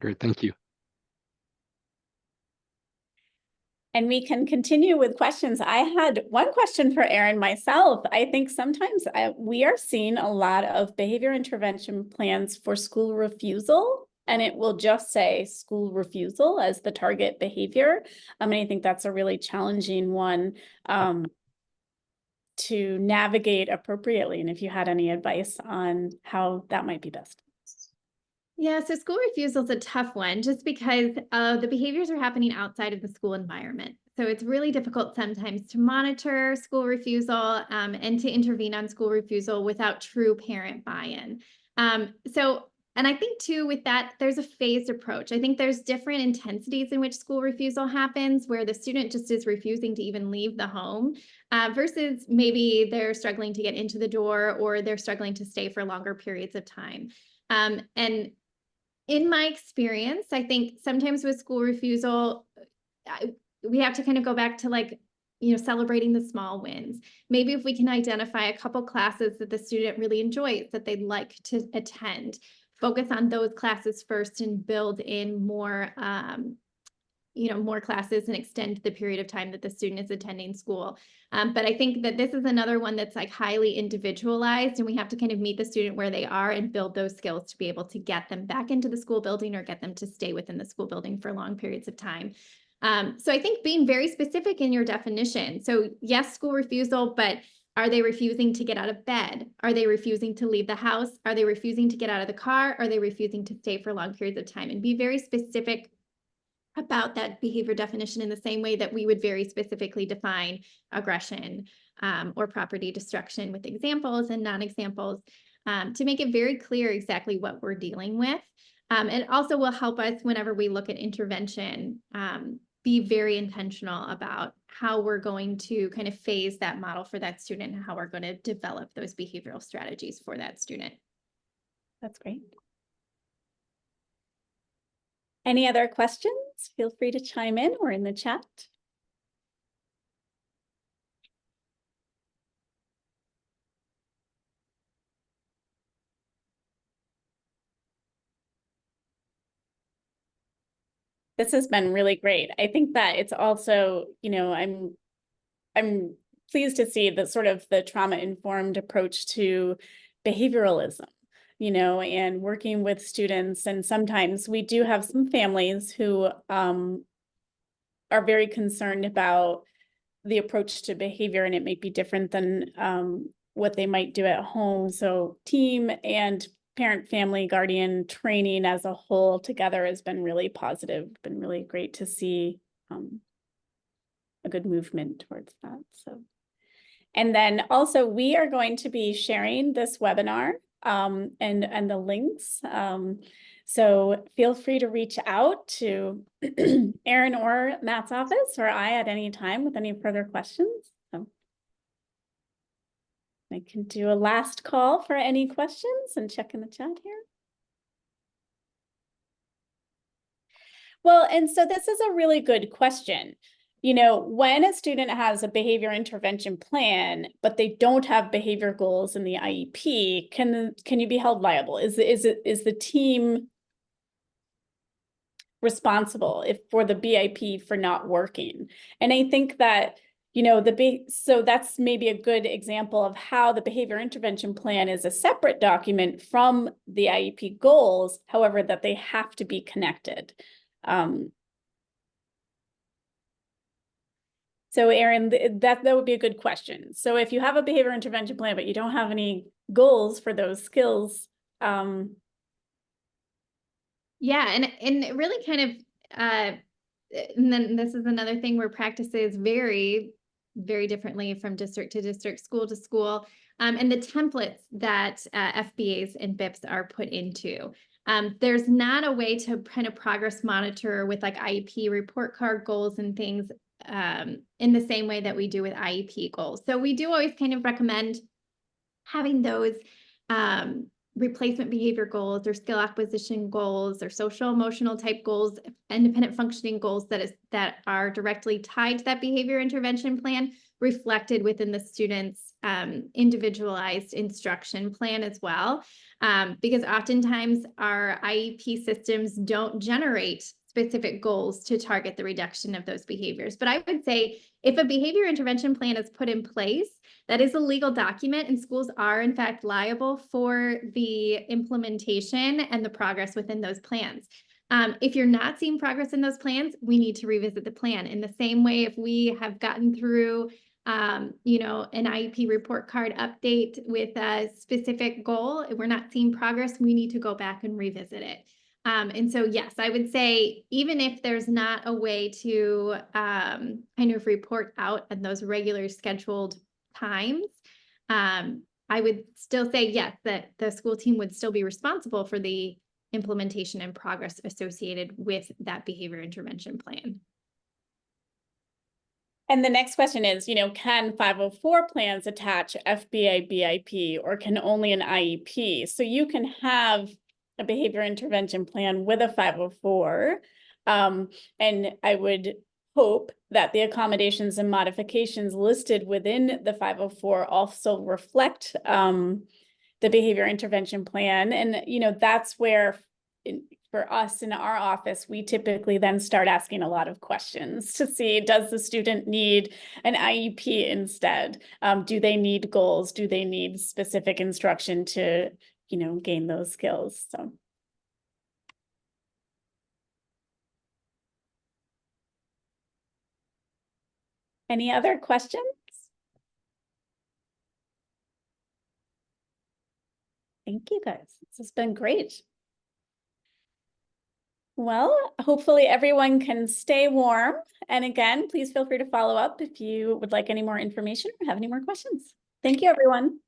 Great, thank you. And we can continue with questions. I had one question for Erin myself. I think sometimes we are seeing a lot of behavior intervention plans for school refusal, and it will just say school refusal as the target behavior. And I think that's a really challenging one to navigate appropriately. And if you had any advice on how that might be best. Yeah, so school refusal is a tough one just because the behaviors are happening outside of the school environment. So it's really difficult sometimes to monitor school refusal and to intervene on school refusal without true parent buy-in. And I think too, with that, there's a phased approach. I think there's different intensities in which school refusal happens, where the student just is refusing to even leave the home versus maybe they're struggling to get into the door or they're struggling to stay for longer periods of time. And in my experience, I think sometimes with school refusal, we have to kind of go back to celebrating the small wins. Maybe if we can identify a couple classes that the student really enjoys, that they'd like to attend, focus on those classes first and build in more, more classes and extend the period of time that the student is attending school. But I think that this is another one that's highly individualized, and we have to kind of meet the student where they are and build those skills to be able to get them back into the school building or get them to stay within the school building for long periods of time. So I think being very specific in your definition. So yes, school refusal, but are they refusing to get out of bed? Are they refusing to leave the house? Are they refusing to get out of the car? Are they refusing to stay for long periods of time? And be very specific about that behavior definition in the same way that we would very specifically define aggression or property destruction with examples and non-examples to make it very clear exactly what we're dealing with. It also will help us whenever we look at intervention, be very intentional about how we're going to kind of phase that model for that student and how we're going to develop those behavioral strategies for that student. That's great. Any other questions? Feel free to chime in or in the chat. This has been really great. I think that it's also, I'm pleased to see the sort of the trauma-informed approach to behavioralism, and working with students. And sometimes we do have some families who are very concerned about the approach to behavior, and it might be different than what they might do at home. So team and parent, family, guardian training as a whole together has been really positive, been really great to see a good movement towards that. So, and then also we are going to be sharing this webinar and the links. So feel free to reach out to Erin or Matt's office or I at any time with any further questions. So I can do a last call for any questions and check in the chat here. Well, and so this is a really good question. When a student has a behavior intervention plan, but they don't have behavior goals in the IEP, can you be held liable? Is the team responsible for the BIP for not working? And I think that, so that's maybe a good example of how the behavior intervention plan is a separate document from the IEP goals, however, that they have to be connected. So Erin, that would be a good question. So if you have a behavior intervention plan, but you don't have any goals for those skills. Yeah, and it really kind of, and then this is another thing where practices vary very differently from district to district, school to school, and the templates that FBAs and BIPs are put into. There's not a way to kind of progress monitor with like IEP report card goals and things in the same way that we do with IEP goals. So we do always kind of recommend having those replacement behavior goals or skill acquisition goals or social emotional type goals, independent functioning goals that are directly tied to that behavior intervention plan reflected within the student's individualized instruction plan as well. Because oftentimes our IEP systems don't generate specific goals to target the reduction of those behaviors. But I would say if a behavior intervention plan is put in place, that is a legal document, and schools are in fact liable for the implementation and the progress within those plans. If you're not seeing progress in those plans, we need to revisit the plan. In the same way, if we have gotten through an IEP report card update with a specific goal, if we're not seeing progress, we need to go back and revisit it. And so, yes, I would say, even if there's not a way to kind of report out at those regular scheduled times, I would still say, yes, that the school team would still be responsible for the implementation and progress associated with that behavior intervention plan. And the next question is, can 504 plans attach FBA BIP, or can only an IEP? So you can have a behavior intervention plan with a 504. And I would hope that the accommodations and modifications listed within the 504 also reflect the behavior intervention plan. And, that's where for us in our office, we typically then start asking a lot of questions to see, does the student need an IEP instead? Do they need goals? Do they need specific instruction to, gain those skills? So. Any other questions? Thank you, guys. This has been great. Well, hopefully everyone can stay warm. And again, please feel free to follow up if you would like any more information or have any more questions. Thank you, everyone.